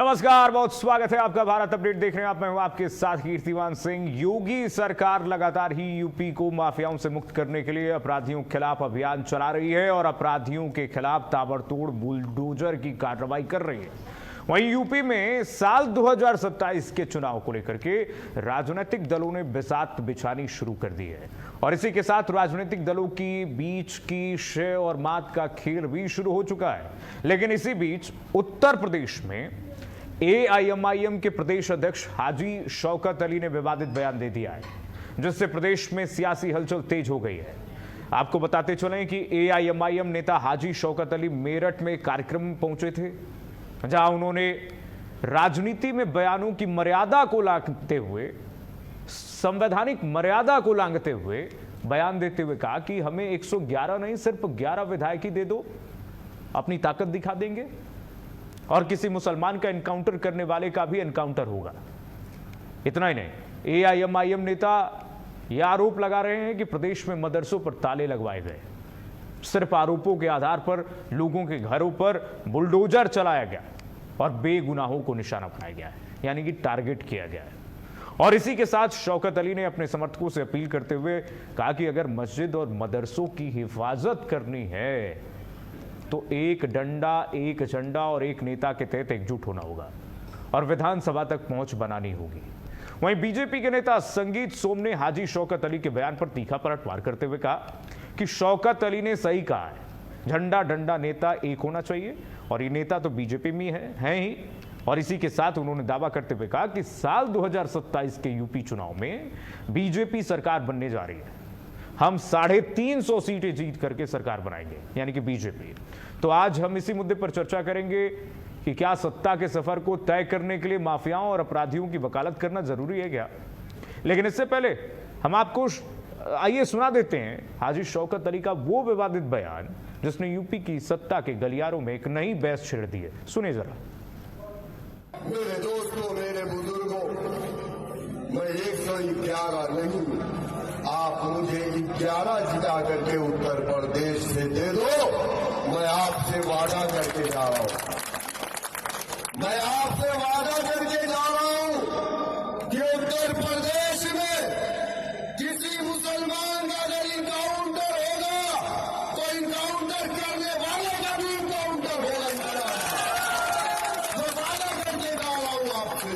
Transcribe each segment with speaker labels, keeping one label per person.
Speaker 1: नमस्कार, बहुत स्वागत है आपका भारत अपडेट देख रहे हैं आप। मैं हूं आपके साथ कीर्तिमान सिंह। योगी सरकार लगातार ही यूपी को माफियाओं से मुक्त करने के लिए अपराधियों के खिलाफ अभियान चला रही है और अपराधियों के खिलाफ ताबड़तोड़ बुलडोजर की कार्रवाई कर रही है। वहीं यूपी में साल 2027 के चुनाव को लेकर के राजनीतिक दलों ने बिसात बिछानी शुरू कर दी है और इसी के साथ राजनीतिक दलों की बीच की शय और मात का खेल भी शुरू हो चुका है। लेकिन इसी बीच उत्तर प्रदेश में एआईएमआईएम के प्रदेश अध्यक्ष हाजी शौकत अली ने विवादित बयान दे दिया है, जिससे प्रदेश में सियासी हलचल तेज हो गई है। आपको बताते चलें कि एआईएमआईएम नेता हाजी शौकत अली मेरठ में कार्यक्रम में पहुंचे थे, जहां उन्होंने राजनीति में बयानों की मर्यादा को लांघते हुए, संवैधानिक मर्यादा को लांघते हुए बयान देते हुए कहा कि हमें 111 नहीं सिर्फ 11 विधायक ही दे दो, अपनी ताकत दिखा देंगे और किसी मुसलमान का एनकाउंटर करने वाले का भी एनकाउंटर होगा। इतना ही नहीं, एआईएमआईएम नेता यह आरोप लगा रहे हैं कि प्रदेश में मदरसों पर ताले लगवाए गए, सिर्फ आरोपों के आधार पर लोगों के घरों पर बुलडोजर चलाया गया और बेगुनाहों को निशाना बनाया गया है, यानी कि टारगेट किया गया है। और इसी के साथ शौकत अली ने अपने समर्थकों से अपील करते हुए कहा कि अगर मस्जिद और मदरसों की हिफाजत करनी है तो एक डंडा, एक झंडा और एक नेता के तहत एकजुट होना होगा और विधानसभा तक पहुंच बनानी होगी। वहीं बीजेपी के नेता संगीत सोम ने हाजी शौकत अली के बयान पर तीखा पलटवार करते हुए कहा कि शौकत अली ने सही कहा है, झंडा डंडा नेता एक होना चाहिए और ये नेता तो बीजेपी में है ही। और इसी के साथ उन्होंने दावा करते हुए कहा कि साल 2027 के यूपी चुनाव में बीजेपी सरकार बनने जा रही है, हम 350 सीटें जीत करके सरकार बनाएंगे, यानी कि बीजेपी। तो आज हम इसी मुद्दे पर चर्चा करेंगे कि क्या सत्ता के सफर को तय करने के लिए माफियाओं और अपराधियों की वकालत करना जरूरी है क्या। लेकिन इससे पहले हम आपको आइए सुना देते हैं हाजी शौकत अली का वो विवादित बयान जिसने यूपी की सत्ता के गलियारों में एक नई बहस छिड़ दी है। सुनिए जरा।
Speaker 2: मेरे दोस्तों, मेरे बुजुर्गों, मैं 111 नहीं, आप मुझे 11 जिता करके उत्तर प्रदेश से दे दो। मैं आपसे वादा करके जा रहा हूं, मैं आपसे वादा करके जा रहा हूं कि उत्तर प्रदेश में किसी मुसलमान का अगर इनकाउंटर होगा तो इनकाउंटर करने वाले का भी इनकाउंटर होगा। मैं वादा करके जा रहा हूं आपसे।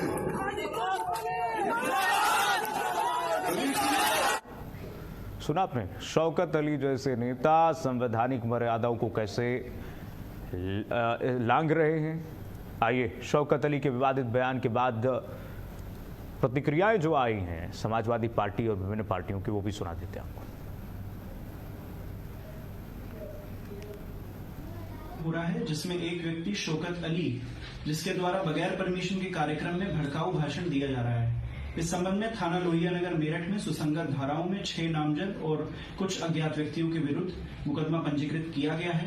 Speaker 1: सुना आपने, शौकत अली जैसे नेता संवैधानिक मर्यादाओं को कैसे लांघ रहे हैं। आइए शौकत अली के विवादित बयान के बाद प्रतिक्रियाएं जो आई हैं समाजवादी पार्टी और विभिन्न पार्टियों की, वो भी सुना देते हैं आपको।
Speaker 3: हो रहा है जिसमें एक व्यक्ति शौकत अली, जिसके द्वारा बगैर परमिशन के कार्यक्रम में भड़काऊ भाषण दिया जा रहा है। इस संबंध में थाना लोहिया नगर मेरठ में सुसंगत धाराओं में 6 नामजद और कुछ अज्ञात व्यक्तियों के विरुद्ध मुकदमा पंजीकृत किया गया है।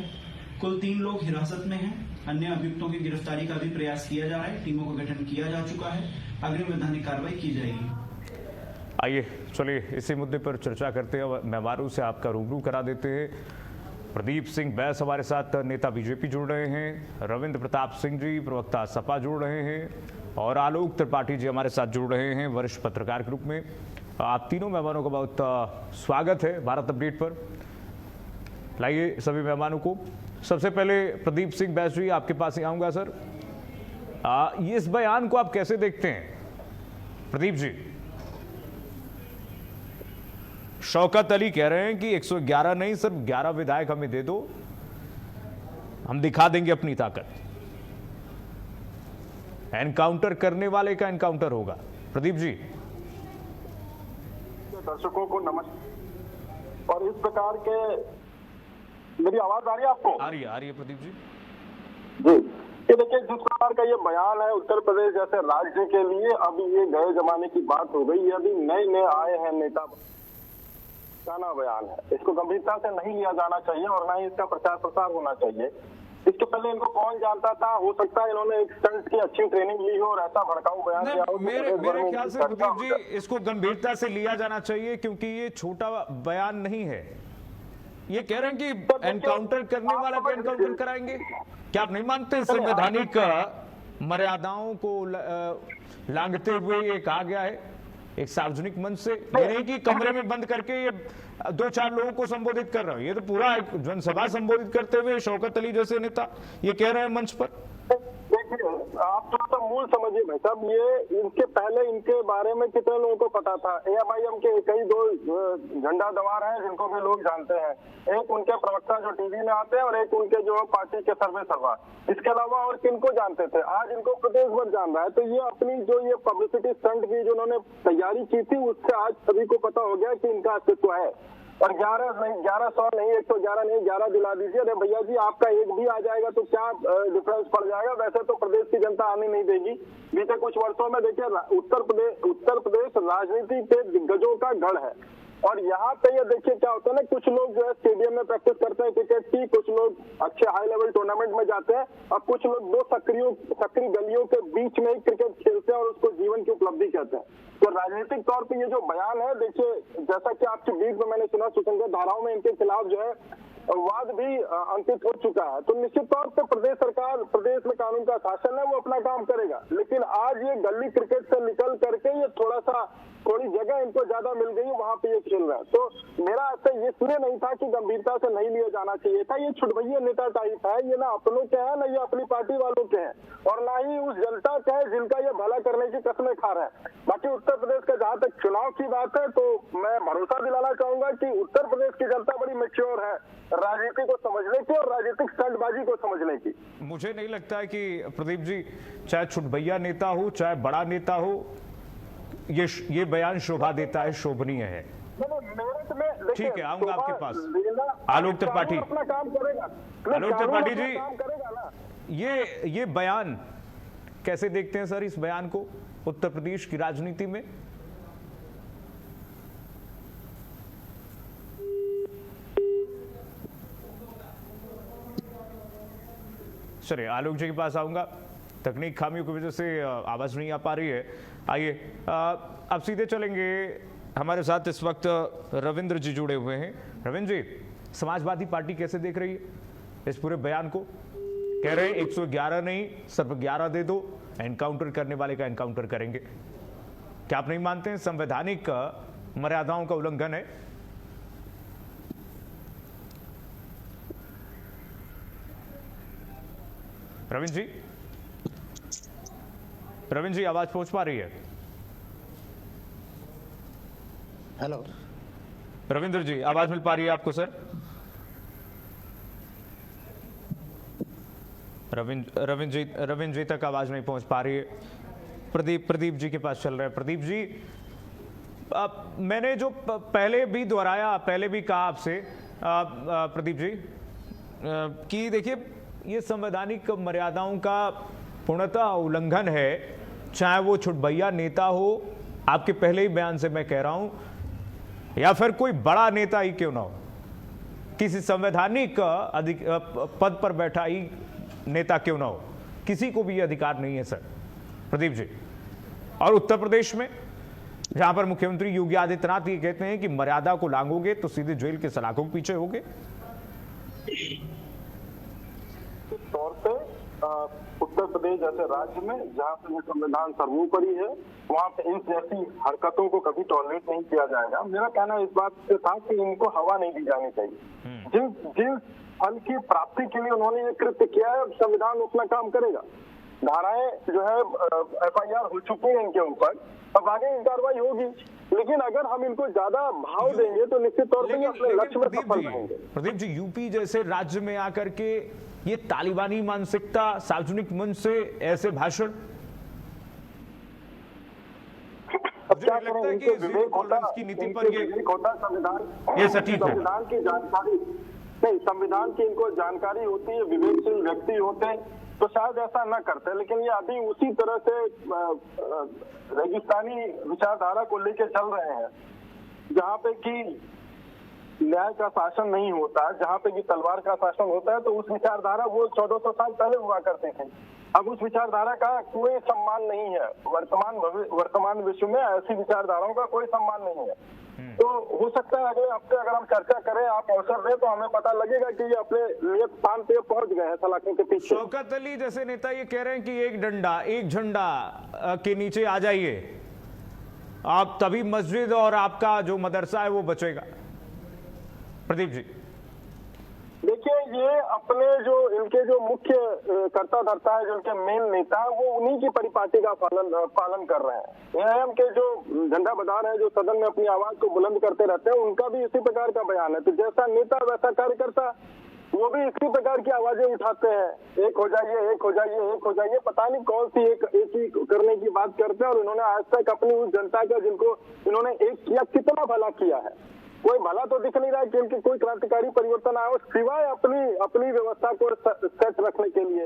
Speaker 3: कुल 3 लोग हिरासत में हैं। अन्य अभियुक्तों की गिरफ्तारी का भी प्रयास किया जा रहा है। टीमों का गठन किया जा चुका है। अग्रिम वैधानिक कार्रवाई की जाएगी।
Speaker 1: आइए चलिए इसी मुद्दे पर चर्चा करते हैं। मेहमानों से आपका रूबरू करा देते हैं। प्रदीप सिंह बैस हमारे साथ, नेता बीजेपी जुड़ रहे हैं। रविंद्र प्रताप सिंह जी, प्रवक्ता सपा जुड़ रहे हैं और आलोक त्रिपाठी जी हमारे साथ जुड़ रहे हैं, वरिष्ठ पत्रकार के रूप में। आप तीनों मेहमानों का बहुत स्वागत है भारत अपडेट पर। लाइए सभी मेहमानों को। सबसे पहले प्रदीप सिंह बैस जी, आपके पास ही आऊंगा सर। ये इस बयान को आप कैसे देखते हैं प्रदीप जी। शौकत अली कह रहे हैं कि 111 नहीं सिर्फ 11 विधायक हमें दे दो, हम दिखा देंगे अपनी ताकत, एनकाउंटर करने वाले का एनकाउंटर होगा। प्रदीप जी।
Speaker 4: दर्शकों को नमस्कार। और इस प्रकार के, मेरी आवाज आ रही है आपको?
Speaker 1: आ रही है प्रदीप जी।
Speaker 4: जी, ये देखिए जिस प्रकार का ये बयान है उत्तर प्रदेश जैसे राज्य के लिए, अभी ये गए जमाने की बात हो गई है। अभी नए आए हैं नेता, गाना बयान है, इसको गंभीरता से नहीं लिया जाना चाहिए और ना ही इसका प्रचार प्रसार होना चाहिए। इसके पहले इनको कौन जानता था? हो सकता है इन्होंने एक स्टंट की अच्छी ट्रेनिंग ली हो और ऐसा भड़काऊ बयान दिया हो।
Speaker 1: मेरे ख्याल से प्रदीप जी इसको गंभीरता से लिया जाना चाहिए, क्योंकि ये छोटा बयान नहीं है। ये कह रहे हैं कि एनकाउंटर करने वाला को एनकाउंटर कराएंगे। क्या आप नहीं मानते संवैधानिक मर्यादाओं को लांघते हुए ये कहा गया है एक सार्वजनिक मंच से, ये नहीं कि कमरे में बंद करके ये 2-4 लोगों को संबोधित कर रहा हूं, ये तो पूरा एक जनसभा संबोधित करते हुए शौकत अली जैसे नेता ये कह रहे हैं मंच पर।
Speaker 4: देखिए, आप थोड़ा सा मूल समझिए भाई साहब, ये इनके पहले इनके बारे में कितने लोगों को पता था। AMIM के कई 2 झंडा दवार हैं जिनको भी लोग जानते हैं, एक उनके प्रवक्ता जो टीवी में आते हैं और एक उनके जो पार्टी के सर्वे सरदार। इसके अलावा और किनको जानते थे, आज इनको प्रदेश भर जान रहा है। तो ये अपनी जो ये पब्लिसिटी स्टंट की जो उन्होंने तैयारी की थी, उससे आज सभी को पता हो गया कि इनका अस्तित्व है। और 1100 नहीं, 111 नहीं, 11 दिला दीजिए। अरे भैया जी, आपका एक भी आ जाएगा तो क्या डिफरेंस पड़ जाएगा? वैसे तो प्रदेश की जनता आने नहीं देगी। बीते कुछ वर्षों में देखिए, उत्तर प्रदेश राजनीति के दिग्गजों का गढ़ है। और यहाँ पे ये देखिए क्या होता है ना, कुछ लोग जो है स्टेडियम में प्रैक्टिस करते हैं क्रिकेट की, कुछ लोग अच्छे हाई लेवल टूर्नामेंट में जाते हैं, और कुछ लोग 2 सक्रिय गलियों के बीच में ही क्रिकेट खेलते हैं और उसको जीवन की उपलब्धि कहते हैं। तो राजनीतिक तौर पे ये जो बयान है, देखिए जैसा कि आपकी बीच में मैंने सुना, सुसंगत धाराओं में इनके खिलाफ जो है वाद भी अंकित हो चुका है। तो निश्चित तौर पे प्रदेश सरकार, प्रदेश में कानून का शासन है, वो अपना काम करेगा। लेकिन आज ये गली क्रिकेट से निकल करके ये थोड़ी जगह इनको ज्यादा मिल गई, वहां पे ये खेल रहा है। तो मेरा ऐसा ये इसलिए नहीं था कि गंभीरता से नहीं लिया जाना चाहिए था। ये छुटभैया नेता टाइप है, ये ना अपनों के हैं ना ये अपनी पार्टी वालों के हैं, और ना ही उस जनता के है जिनका ये भला करने की कसमें खा रहे हैं। बाकी उत्तर प्रदेश का जहां तक चुनाव की बात है, तो मैं भरोसा दिलाना चाहूंगा कि उत्तर प्रदेश की जनता बड़ी मैच्योर है राजनीति को समझने की और राजनीतिक स्टंटबाजी को समझने की।
Speaker 1: मुझे नहीं लगता है कि प्रदीप जी, चाहे छुटभैया नेता हो चाहे बड़ा नेता हो, ये बयान शोभा देता है, शोभनीय है। ठीक है, आऊंगा आपके पास। आलोक त्रिपाठी,
Speaker 4: अपना काम करेगा।
Speaker 1: आलोक त्रिपाठी जी, ये बयान कैसे देखते हैं सर, इस बयान को उत्तर प्रदेश की राजनीति में? चलिए आलोक जी के पास आऊंगा, तकनीक खामियों की वजह से आवाज नहीं आ पा रही है। आइए अब सीधे चलेंगे, हमारे साथ इस वक्त रविंद्र जी जुड़े हुए हैं। रविंद्र जी, समाजवादी पार्टी कैसे देख रही है इस पूरे बयान को? कह रहे हैं 111 नहीं, सिर्फ 11 दे दो, एनकाउंटर करने वाले का एनकाउंटर करेंगे। क्या आप नहीं मानते हैं संवैधानिक मर्यादाओं का उल्लंघन है? रविंद्र जी आवाज पहुंच पा रही है?
Speaker 5: हेलो
Speaker 1: रविंद्र जी, आवाज मिल पा रही है आपको सर? रविंद्र जी तक आवाज नहीं पहुंच पा रही है। प्रदीप जी के पास चल रहा है। प्रदीप जी, मैंने जो पहले भी दोहराया, पहले भी कहा आपसे प्रदीप जी कि देखिए ये संवैधानिक मर्यादाओं का पूर्णतः उल्लंघन है, चाहे वो छुटभैया नेता हो, आपके पहले ही बयान से मैं कह रहा हूं, या फिर कोई बड़ा नेता ही क्यों ना हो, किसी संवैधानिक पद पर बैठा ही नेता क्यों ना हो, किसी को भी अधिकार नहीं है सर। प्रदीप जी, और उत्तर प्रदेश में जहां पर मुख्यमंत्री योगी आदित्यनाथ ये कहते हैं कि मर्यादा को लांघोगे तो सीधे जेल के सलाखों के पीछे होगे।
Speaker 4: तौर पे उत्तर प्रदेश जैसे राज्य में जहाँ पे संविधान सर्वोपरि है, वहाँ पे इन जैसी हरकतों को कभी टॉलरेट नहीं किया जाएगा। मेरा कहना इस बात से था कि इनको हवा नहीं दी जानी चाहिए। जिन फल की प्राप्ति के लिए उन्होंने ये कृत्य किया है, संविधान अपना काम करेगा। धाराएं जो है FIR हो चुकी है इनके ऊपर, अब आगे कार्रवाई होगी। लेकिन अगर हम इनको ज्यादा भाव देंगे तो निश्चित तौर पर अपने लक्ष्य में सफल होंगे।
Speaker 1: प्रदीप जी, यूपी जैसे राज्य में आकर के ये तालिबानी मानसिकता, सार्वजनिक मंच से ऐसे भाषण,
Speaker 4: अब क्या करें, इनके विवेक होता, संविधान
Speaker 1: ये सटीक है।
Speaker 4: संविधान की जानकारी नहीं, संविधान की इनको जानकारी होती है, विवेकशील व्यक्ति होते हैं तो शायद ऐसा न करते। लेकिन ये अभी उसी तरह से रेगिस्तानी विचारधारा को लेकर चल रहे हैं, जहाँ पे कि न्याय का शासन नहीं होता, जहाँ पे कि तलवार का शासन होता है। तो उस विचारधारा वो 1400 साल पहले हुआ करते थे। अब उस विचारधारा का कोई सम्मान नहीं है। वर्तमान विश्व में ऐसी विचारधाराओं का कोई सम्मान नहीं है। तो हो सकता है अगले हफ्ते अगर हम चर्चा करें, आप अवसर दें, तो हमें पता लगेगा कि ये अपने नियत स्थान पे पहुंच गए हैं सलाखों के पीछे।
Speaker 1: शौकत अली जैसे नेता ये कह रहे हैं कि एक डंडा एक झंडा के नीचे आ जाइए आप, तभी मस्जिद और आपका जो मदरसा है वो बचेगा। प्रदीप जी,
Speaker 4: देखिए, ये अपने जो इनके जो मुख्य कर्ता धर्ता है, जो इनके मेन नेता है, वो उन्हीं की परिपाटी का पालन कर रहे हैं। एआईएम के जो झंडा बदार है, जो सदन में अपनी आवाज को बुलंद करते रहते हैं, उनका भी इसी प्रकार का बयान है। तो जैसा नेता वैसा कार्यकर्ता, वो भी इसी प्रकार की आवाजें उठाते हैं, एक हो जाइए, एक हो जाइए, एक हो जाइए। पता नहीं कौन सी एक ही करने की बात करते हैं। और इन्होंने आज तक अपनी उस जनता का, जिनको इन्होंने एक किया, कितना भला किया है? कोई भला तो दिख नहीं रहा है कि इनकी कोई क्रांतिकारी परिवर्तन आया हो, सिवाय अपनी व्यवस्था को सेट रखने के लिए।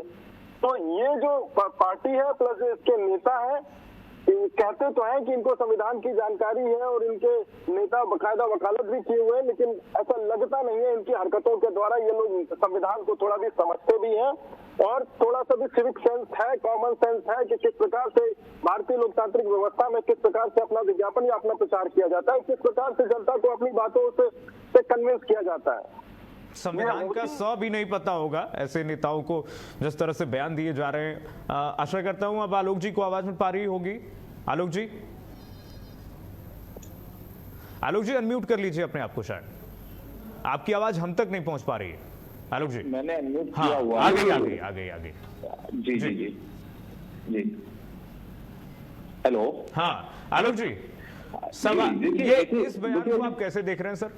Speaker 4: तो ये जो पार्टी है प्लस इसके नेता है, कहते तो हैं कि इनको संविधान की जानकारी है और इनके नेता बकायदा वकालत भी किए हुए हैं, लेकिन ऐसा लगता नहीं है। इनकी हरकतों के द्वारा ये लोग संविधान को थोड़ा भी समझते भी हैं और थोड़ा सा भी सिविक सेंस है, कॉमन सेंस है कि किस प्रकार से भारतीय लोकतांत्रिक व्यवस्था में किस प्रकार से अपना विज्ञापन या अपना प्रचार किया जाता है, किस प्रकार से जनता को अपनी बातों से कन्विंस किया जाता है।
Speaker 1: संविधान का सौ भी नहीं पता होगा ऐसे नेताओं को, जिस तरह से बयान दिए जा रहे हैं। आशा करता हूं अब आलोक जी को आवाज मिल पा रही होगी। आलोक जी, अनम्यूट कर लीजिए अपने आप को, शायद आपकी आवाज हम तक नहीं पहुंच पा रही है। आलोक जी,
Speaker 6: मैंने अनम्यूट
Speaker 1: हाँ,
Speaker 6: किया हुआ।
Speaker 1: आगे।
Speaker 6: जी जी जी जी, हेलो।
Speaker 1: हाँ आलोक जी, सवाल ये इस बयान को आप कैसे देख रहे हैं सर?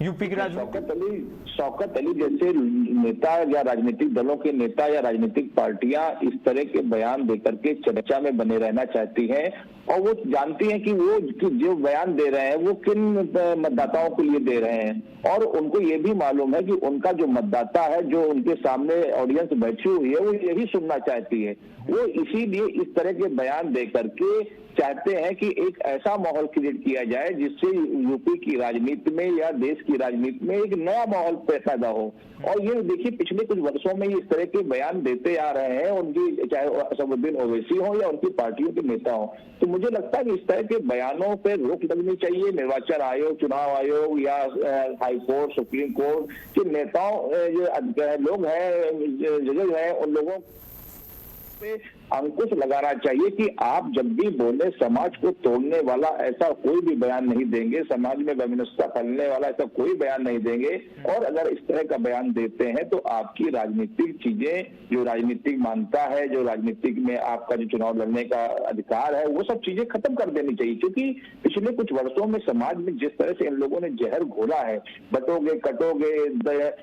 Speaker 1: यूपी के
Speaker 6: शौकत अली जैसे नेता या राजनीतिक दलों के नेता या राजनीतिक पार्टियां इस तरह के बयान देकर के चर्चा में बने रहना चाहती हैं और वो जानती हैं कि वो जो बयान दे रहे हैं वो किन मतदाताओं के लिए दे रहे हैं। और उनको ये भी मालूम है कि उनका जो मतदाता है, जो उनके सामने ऑडियंस बैठी हुई है, वो यही सुनना चाहती है। वो इसीलिए इस तरह के बयान दे करके चाहते हैं कि एक ऐसा माहौल क्रिएट किया जाए जिससे यूपी की राजनीति में या देश की राजनीति में एक नया माहौल पैदा हो। और ये देखिए, पिछले कुछ वर्षों में इस तरह के बयान देते आ रहे हैं, उनकी चाहे असदुद्दीन ओवैसी हो या उनकी पार्टियों के नेता हो। तो मुझे लगता है कि इस तरह के बयानों पर रोक लगनी चाहिए। निर्वाचन आयोग, चुनाव आयोग या हाई कोर्ट, सुप्रीम कोर्ट के नेताओं, जो लोग हैं, जज हैं, उन लोगों पे अंकुश लगाना चाहिए कि आप जब भी बोले समाज को तोड़ने वाला ऐसा कोई भी बयान नहीं देंगे, समाज में वैमनस्यता फैलने वाला ऐसा कोई बयान नहीं देंगे। और अगर इस तरह का बयान देते हैं तो आपकी राजनीतिक चीजें, जो राजनीतिक मान्यता है, जो राजनीतिक में आपका जो चुनाव लड़ने का अधिकार है, वो सब चीजें खत्म कर देनी चाहिए। क्योंकि पिछले कुछ वर्षों में समाज में जिस तरह से इन लोगों ने जहर घोला है, बटोगे कटोगे,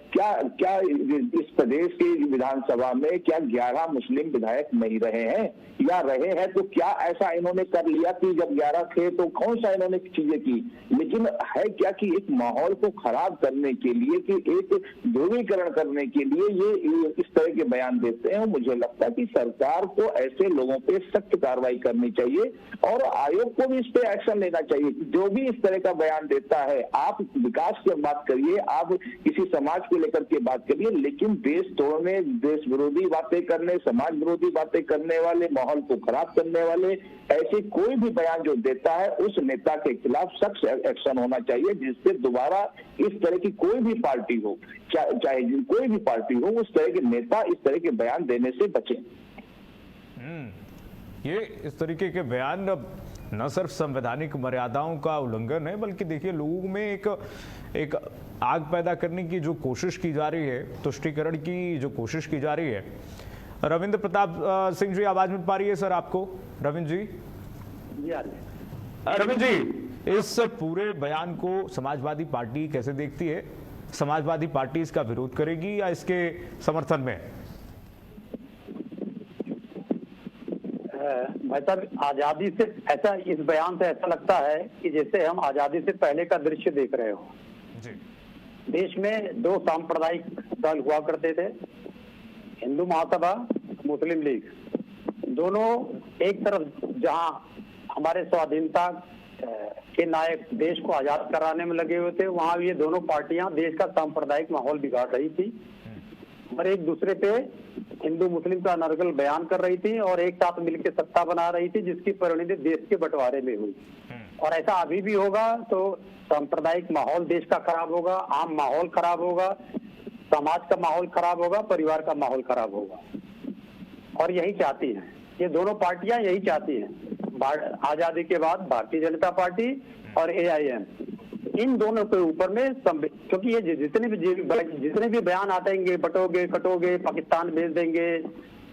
Speaker 6: क्या इस प्रदेश की विधानसभा में क्या 11 मुस्लिम विधायक नहीं रहे हैं या रहे हैं? तो क्या ऐसा इन्होंने कर लिया कि जब 11 थे तो कौन सा इन्होंने चीजें की? लेकिन है क्या कि एक माहौल को खराब करने के लिए, कि एक ध्रुवीकरण करने के लिए ये इस तरह के बयान देते हैं। मुझे लगता है कि सरकार को ऐसे लोगों पे सख्त कार्रवाई करनी चाहिए और आयोग को भी इस पे एक्शन लेना चाहिए। जो भी इस तरह का बयान देता है, आप विकास की बात करिए, आप किसी समाज को लेकर के बात करिए, लेकिन देश तोड़ने, देश विरोधी बातें करने, समाज विरोधी बातें करने वाले, माहौल को खराब करने वाले ऐसे कोई भी बयान जो देता है, उस नेता के खिलाफ सख्त एक्शन होना चाहिए, जिससे दोबारा इस तरह की कोई भी पार्टी हो, चाहे कोई भी पार्टी हो, उस तरह के नेता इस तरह के बयान देने से बचें।
Speaker 1: ये इस तरीके के बयान न सिर्फ संवैधानिक मर्यादाओं का उल्लंघन है, बल्कि देखिए लोगों में एक आग पैदा करने की जो कोशिश की जा रही है, तुष्टीकरण की जो कोशिश की जा रही है। रविंद्र प्रताप सिंह जी, आवाज मिल पा रही है सर आपको? रविंद्र जी, रविंद्र जी, इस पूरे बयान को समाजवादी पार्टी कैसे देखती है? समाजवादी पार्टी इसका विरोध करेगी या इसके समर्थन में?
Speaker 5: भाई साहब, आजादी से ऐसा, इस बयान से ऐसा लगता है कि जैसे हम आजादी से पहले का दृश्य देख रहे हो जी। देश में 2 सांप्रदायिक दल हुआ करते थे, हिंदू महासभा, मुस्लिम लीग। दोनों एक तरफ जहां हमारे स्वाधीनता के नायक देश को आजाद कराने में लगे हुए थे, वहां ये दोनों पार्टियां देश का सांप्रदायिक माहौल बिगाड़ रही थी और एक दूसरे पे हिंदू मुस्लिम का अनर्गल बयान कर रही थी और एक साथ मिलकर सत्ता बना रही थी, जिसकी परिणति देश के बंटवारे में हुई। और ऐसा अभी भी होगा तो सांप्रदायिक माहौल देश का खराब होगा, आम माहौल खराब होगा, समाज का माहौल खराब होगा, परिवार का माहौल खराब होगा। और यही चाहती हैं, ये दोनों पार्टियां यही चाहती हैं। आजादी के बाद भारतीय जनता पार्टी और AIM, इन दोनों के ऊपर में क्योंकि ये जितने भी बयान आते हैं, बटोगे कटोगे, पाकिस्तान भेज देंगे,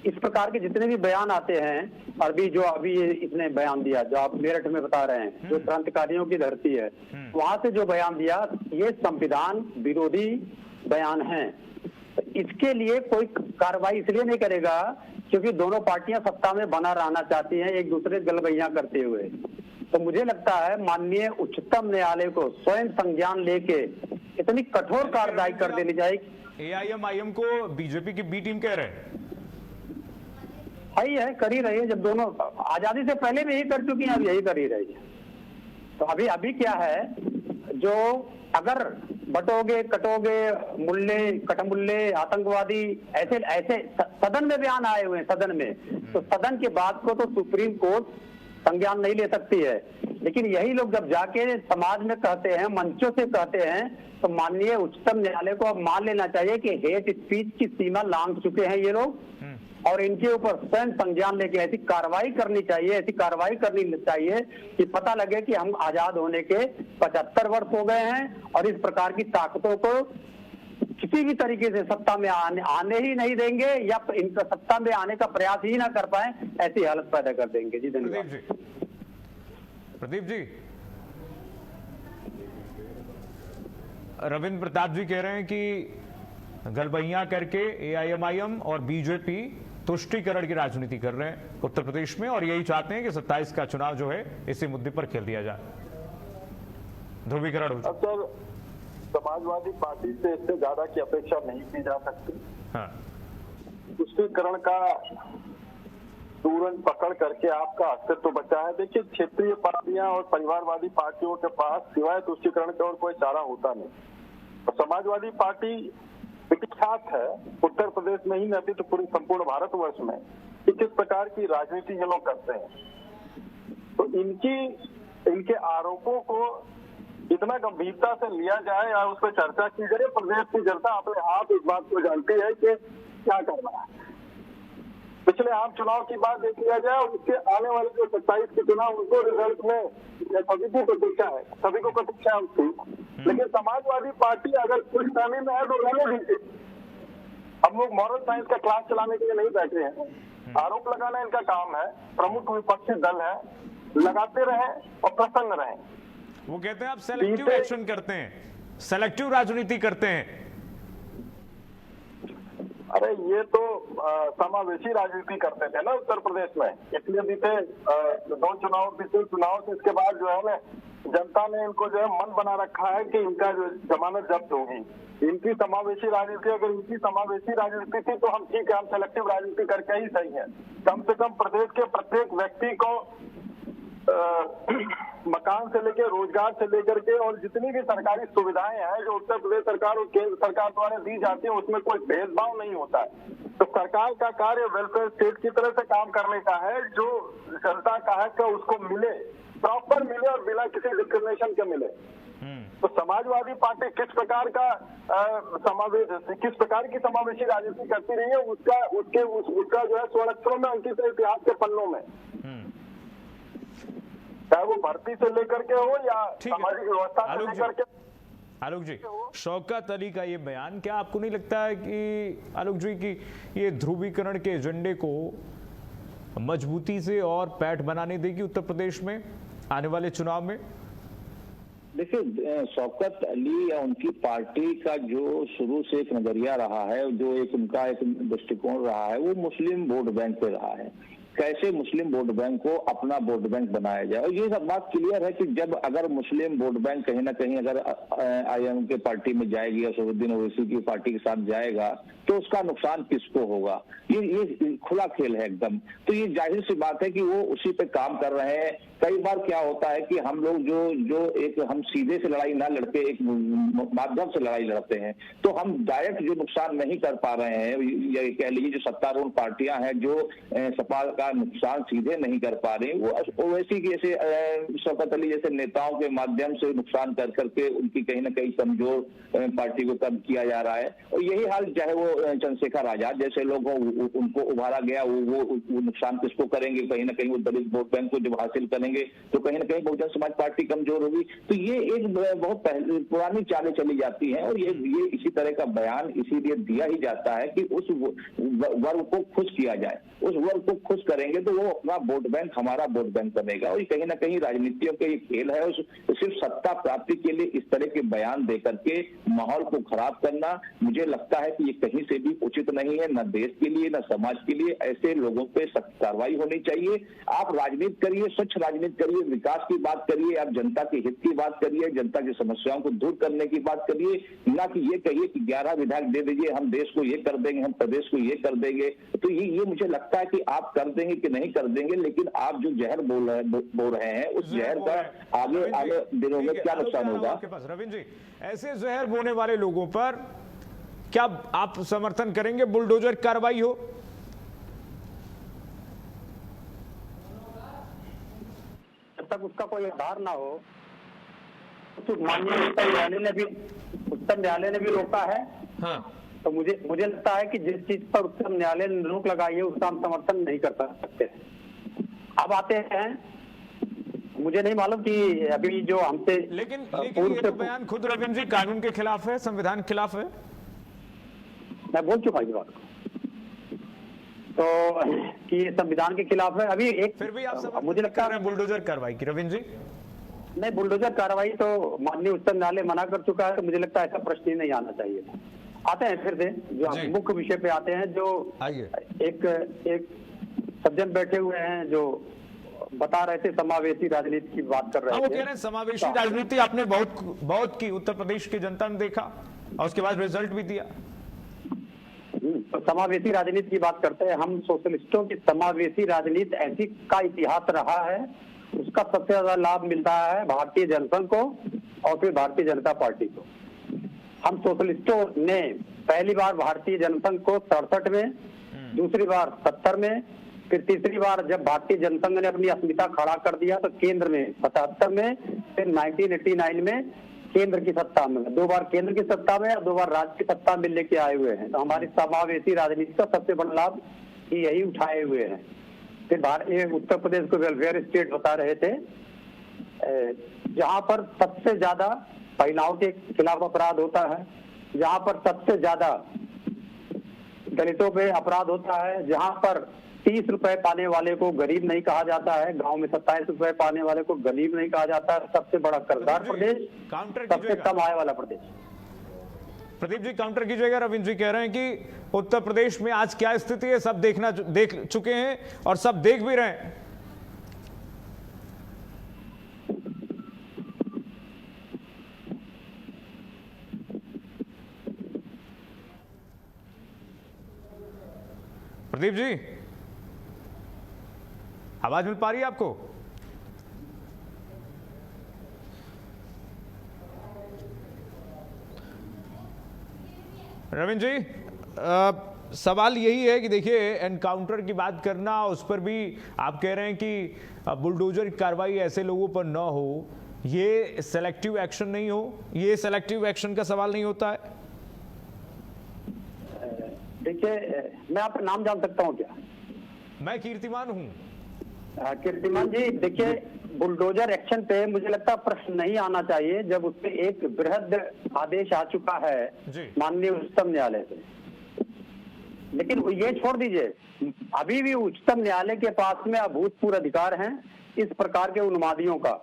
Speaker 5: इस प्रकार के जितने भी बयान आते हैं, अभी इसने बयान दिया जो आप मेरठ में बता रहे हैं, जो क्रांतिकारियों की धरती है, वहां से जो बयान दिया, ये संविधान विरोधी बयान है। इसके लिए कोई कार्रवाई इसलिए नहीं करेगा क्योंकि दोनों पार्टियां सत्ता में बना रहना चाहती हैं, एक दूसरे गलबैया करते हुए। तो मुझे लगता है माननीय उच्चतम न्यायालय को स्वयं संज्ञान लेके इतनी कठोर कार्रवाई कर देनी चाहिए।
Speaker 1: AIM को बीजेपी की बी टीम कह रहे हैं,
Speaker 5: है कर ही रही है, जब दोनों आजादी से पहले भी यही कर चुकी हैं, अब यही कर ही रही है। तो अभी क्या है, जो अगर बटोगे कटोगे, मुल्ले कटमुल्ले, आतंकवादी, ऐसे सदन में बयान आए हुए हैं, सदन में, तो सदन के बाद को तो सुप्रीम कोर्ट संज्ञान नहीं ले सकती है। लेकिन यही लोग जब जाके समाज में कहते हैं, मंचों से कहते हैं, तो माननीय उच्चतम न्यायालय को अब मान लेना चाहिए कि हेट स्पीच की सीमा लांघ चुके हैं ये लोग, और इनके ऊपर स्वयं संज्ञान लेके ऐसी कार्रवाई करनी चाहिए कि पता लगे कि हम आजाद होने के 75 वर्ष हो गए हैं और इस प्रकार की ताकतों को किसी भी तरीके से सत्ता में आने ही नहीं देंगे, या इनका सत्ता में आने का प्रयास ही ना कर पाए, ऐसी हालत पैदा कर देंगे। जी धन्यवाद।
Speaker 1: प्रदीप जी, रविंद्र प्रताप जी कह रहे हैं कि गलबैया करके AIM और बीजेपी तुष्टीकरण की राजनीति कर रहे हैं उत्तर प्रदेश में, और यही चाहते हैं कि 27 का चुनाव जो है इसी मुद्दे पर खेल दिया जाए, ध्रुवीकरण हो जाए।
Speaker 4: सर, समाजवादी पार्टी से इससे ज्यादा की अपेक्षा नहीं की जा सकती।
Speaker 1: हाँ।
Speaker 4: तुष्टीकरण का तुरंत पकड़ करके आपका अस्तित्व बचा है। देखिए, क्षेत्रीय पार्टियां और परिवारवादी पार्टियों के पास सिवाय तुष्टीकरण का और कोई चारा होता नहीं। और समाजवादी पार्टी विख्यात है उत्तर प्रदेश में ही नहीं तो पूरी संपूर्ण भारतवर्ष में कि किस प्रकार की राजनीति ये लोग करते हैं। तो इनके आरोपों को इतना गंभीरता से लिया जाए या उस पर चर्चा की जाए, प्रदेश की जनता अपने आप इस बात को जानती है कि क्या करना है। पिछले आम चुनाव की बात देख लिया जाए और उसके आने वाले जो 27 के चुनाव, उनको रिजल्ट में सभी को प्रतीक्षा है उसकी। लेकिन समाजवादी पार्टी अगर कुछ फहमी में है तो रहने दीजिए। हम लोग मॉरल साइंस का क्लास चलाने के लिए नहीं बैठे हैं। आरोप लगाना इनका काम है, प्रमुख विपक्षी दल है, लगाते रहे और प्रसन्न रहे।
Speaker 1: वो कहते हैं आप सेलेक्टिव एक्शन करते हैं, सेलेक्टिव राजनीति करते हैं।
Speaker 4: अरे ये तो समावेशी राजनीति करते थे ना उत्तर प्रदेश में, इसलिए बीते 2 चुनाव से इसके बाद जो है ना जनता ने इनको जो है मन बना रखा है कि इनका जो जमानत जब्त होगी। इनकी समावेशी राजनीति, अगर इनकी समावेशी राजनीति थी तो हम ठीक है, हम सेलेक्टिव राजनीति करके ही सही है। कम से कम प्रदेश के प्रत्येक व्यक्ति को मकान से लेकर रोजगार से लेकर के और जितनी भी सरकारी सुविधाएं हैं जो उत्तर प्रदेश सरकार और केंद्र सरकार द्वारा दी जाती है, उसमें कोई भेदभाव नहीं होता है। तो सरकार का कार्य वेलफेयर स्टेट की तरह से काम करने का है, जो जनता का है कि उसको मिले, प्रॉपर मिले और बिना किसी डिस्क्रिमिनेशन के मिले। तो समाजवादी पार्टी किस प्रकार की समावेशी राजनीति करती रही है, उसका जो है स्वर्णाक्षरों में अंकित है इतिहास के पन्नों में, चाहे वो भर्ती से लेकर के हो या सामाजिक व्यवस्था से लेकर के।
Speaker 1: आलोक जी, शौकत अली का ये बयान, क्या आपको नहीं लगता है कि आलोक जी की ये ध्रुवीकरण के एजेंडे को मजबूती से और पैठ बनाने देगी उत्तर प्रदेश में आने वाले चुनाव में?
Speaker 6: देखिए, शौकत अली या उनकी पार्टी का जो शुरू से एक नजरिया रहा है, जो एक उनका एक दृष्टिकोण रहा है, वो मुस्लिम वोट बैंक पे रहा है। कैसे मुस्लिम वोट बैंक को अपना वोट बैंक बनाया जाए। और ये सब बात क्लियर है कि जब अगर मुस्लिम वोट बैंक कहीं ना कहीं अगर IM के पार्टी में जाएगी, असदुद्दीन ओवैसी की पार्टी के साथ जाएगा, तो उसका नुकसान किसको होगा? ये खुला खेल है एकदम। तो ये जाहिर सी बात है कि वो उसी पे काम कर रहे हैं। कई बार क्या होता है कि हम लोग हम सीधे से लड़ाई ना लड़के एक माध्यम से लड़ाई लड़ते हैं, तो हम डायरेक्ट जो नुकसान नहीं कर पा रहे हैं, ये कह लीजिए जो सत्तारूढ़ पार्टियां हैं जो सपा का नुकसान सीधे नहीं कर पा रही, वो ओवैसी की जैसे शौकत अली जैसे नेताओं के माध्यम से नुकसान कर करके उनकी कहीं ना कहीं कमजोर पार्टी को कम किया जा रहा है। और यही हाल चाहे वो चंद्रशेखर आजाद जैसे लोग हों, उनको उभारा गया, वो नुकसान किसको करेंगे? कहीं ना कहीं वो दलित वोट बैंक को जब हासिल करेंगे तो कहीं ना कहीं बहुजन समाज पार्टी कमजोर होगी। तो ये एक बहुत पुरानी चालें चली जाती हैं और ये इसी तरह का बयान इसीलिए दिया ही जाता है कि उस वर्ग को खुश किया जाए। उस वर्ग को खुश करेंगे तो वो अपना वोट बैंक हमारा वोट बैंक बनेगा। और कहीं ना कहीं राजनीतियों का ये खेल है, सिर्फ सत्ता प्राप्ति के लिए इस तरह के बयान देकर के माहौल को खराब करना, मुझे लगता है कि ये कहीं से भी उचित नहीं है, न देश के लिए न समाज के लिए। ऐसे लोगों पे सख्त कार्रवाई होनी चाहिए। आप राजनीति करिए, स्वच्छ राजनीति करिए, विकास की बात करिए, आप जनता के हित की बात करिए, जनता की समस्याओं को दूर करने की बात करिए, ना कि ये कहिए कि 11 विधायक दे दीजिए, हम देश को ये कर देंगे, हम प्रदेश को ये कर देंगे। तो ये मुझे लगता है कि आप कर देंगे कि नहीं कर देंगे, लेकिन आप जो जहर बोल रहे हैं उस जहर का आगे दिनों में क्या नुकसान होगा?
Speaker 1: रविंद्र जी, ऐसे जहर बोने वाले लोगों पर क्या आप समर्थन करेंगे बुलडोजर कार्रवाई हो?
Speaker 5: जब तक उसका कोई आधार ना हो, तो माननीय उच्चतम न्यायालय ने भी रोका है। हाँ। तो मुझे लगता है कि जिस चीज पर उच्चतम न्यायालय ने रोक लगाई है उसका हम समर्थन नहीं कर सकते। अब आते हैं, मुझे नहीं मालूम कि अभी जो हमसे
Speaker 1: लेकिन ये तो बयान खुद रविंद्र जी कानून के खिलाफ है, संविधान के खिलाफ है।
Speaker 5: मैं बोल चुका हूँ बात तो कि संविधान के खिलाफ है। अभी एक
Speaker 1: फिर भी आप
Speaker 5: मुझे लगता है
Speaker 1: बुलडोजर कार्रवाई की। रविंद्र जी,
Speaker 5: नहीं, बुलडोजर कार्रवाई तो माननीय उच्चतम न्यायालय मना कर चुका है, तो मुझे लगता है ऐसा प्रश्न ही नहीं आना चाहिए। आते हैं फिर से जो मुख्य विषय पे आते हैं, जो एक सज्जन बैठे हुए हैं जो बता रहे थे समावेशी राजनीति की बात कर रहे थे।
Speaker 1: वो कह रहे हैं समावेशी राजनीति आपने बहुत की, उत्तर प्रदेश की जनता ने देखा और उसके बाद रिजल्ट भी दिया।
Speaker 5: तो समावेशी राजनीति की बात करते हैं हम। सोशलिस्टों की समावेशी राजनीति ऐसी का इतिहास रहा है, उसका सबसे ज्यादा लाभ मिलता है भारतीय जनसंघ को और फिर भारतीय जनता पार्टी को। हम सोशलिस्टों ने पहली बार भारतीय जनसंघ को 67 में, दूसरी बार 70 में, फिर तीसरी बार जब भारतीय जनसंघ ने अपनी अस्मिता खड़ा कर दिया तो केंद्र में 77 में, फिर 1989 में केंद्र की सत्ता में, 2 बार केंद्र की सत्ता में और 2 बार राज्य की सत्ता में लेके आए हुए हैं। तो हमारी समावेशी राजनीति का सबसे बड़ा लाभ यही उठाए हुए हैं। फिर उत्तर प्रदेश को वेलफेयर स्टेट बता रहे थे, जहां पर सबसे ज्यादा महिलाओं के खिलाफ अपराध होता है, जहां पर सबसे ज्यादा दलितों पे अपराध होता है, जहां पर 30 रुपए पाने वाले को गरीब नहीं कहा जाता है, गांव में 27 रुपए पाने वाले को गरीब नहीं कहा जाता है, सबसे बड़ा कर्जदार प्रदेश, सबसे कम आय वाला प्रदेश।
Speaker 1: प्रदीप जी काउंटर कीजिएगा। रविंद्र जी कह रहे हैं कि उत्तर प्रदेश में आज क्या स्थिति है सब देख चुके हैं और सब देख भी रहे हैं। प्रदीप जी, आवाज मिल पा रही है आपको? रविंद्र जी, सवाल यही है कि देखिए एनकाउंटर की बात करना, उस पर भी आप कह रहे हैं कि बुलडोजर की कार्रवाई ऐसे लोगों पर न हो, ये सेलेक्टिव एक्शन नहीं हो, ये सेलेक्टिव एक्शन का सवाल नहीं होता है।
Speaker 5: देखिए, मैं आपका नाम जान सकता हूं क्या?
Speaker 1: मैं कीर्तिमान हूं।
Speaker 5: कीर्तिमान जी, देखिए बुलडोजर एक्शन पे मुझे लगता है प्रश्न नहीं आना चाहिए जब उसपे एक बृहद आदेश आ चुका है माननीय उच्चतम न्यायालय से। लेकिन ये छोड़ दीजिए, अभी भी उच्चतम न्यायालय के पास में अभूतपूर्व अधिकार हैं इस प्रकार के उन्मादियों का,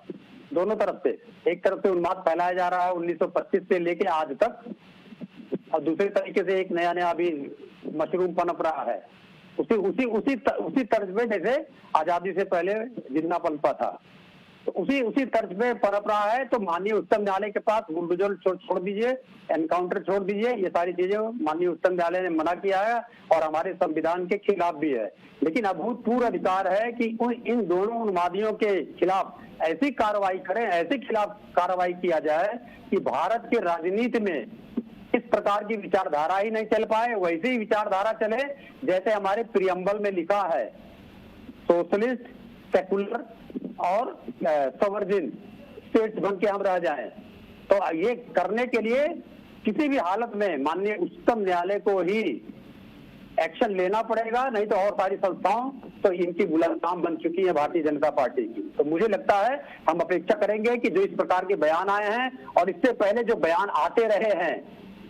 Speaker 5: दोनों तरफ से। एक तरफ से उन्माद फैलाया जा रहा है 1925 से लेके आज तक, और दूसरे तरीके से एक नया अभी मशरूम पनप रहा है। उसी तर्ज पे जैसे आजादी से पहले जिन्ना पनपा था, तो उसी तर्ज पे पनप रहा है। तो माननीय उच्चतम न्यायालय के पास बुलडोजर छोड़ दीजिए, एनकाउंटर छोड़ दीजिए, ये सारी चीजें माननीय उच्चतम न्यायालय ने मना किया है और हमारे संविधान के खिलाफ भी है। लेकिन अभूतपूर्व अधिकार है कि इन दोनों उन्मादियों के खिलाफ ऐसी कार्रवाई करें, ऐसे खिलाफ कार्रवाई किया जाए कि भारत के राजनीति में इस प्रकार की विचारधारा ही नहीं चल पाए, वैसे ही विचारधारा चले जैसे हमारे प्रियम्बल में लिखा है, सोशलिस्ट, सेकुलर और सवर्जिन स्टेट्स बन के हम रह जाएं। तो ये करने के लिए किसी भी हालत में माननीय उच्चतम न्यायालय को ही एक्शन लेना पड़ेगा, नहीं तो और सारी संस्थाओं तो इनकी गुलाम बन चुकी है भारतीय जनता पार्टी की। तो मुझे लगता है हम अपेक्षा करेंगे कि जो इस प्रकार के बयान आए हैं और इससे पहले जो बयान आते रहे हैं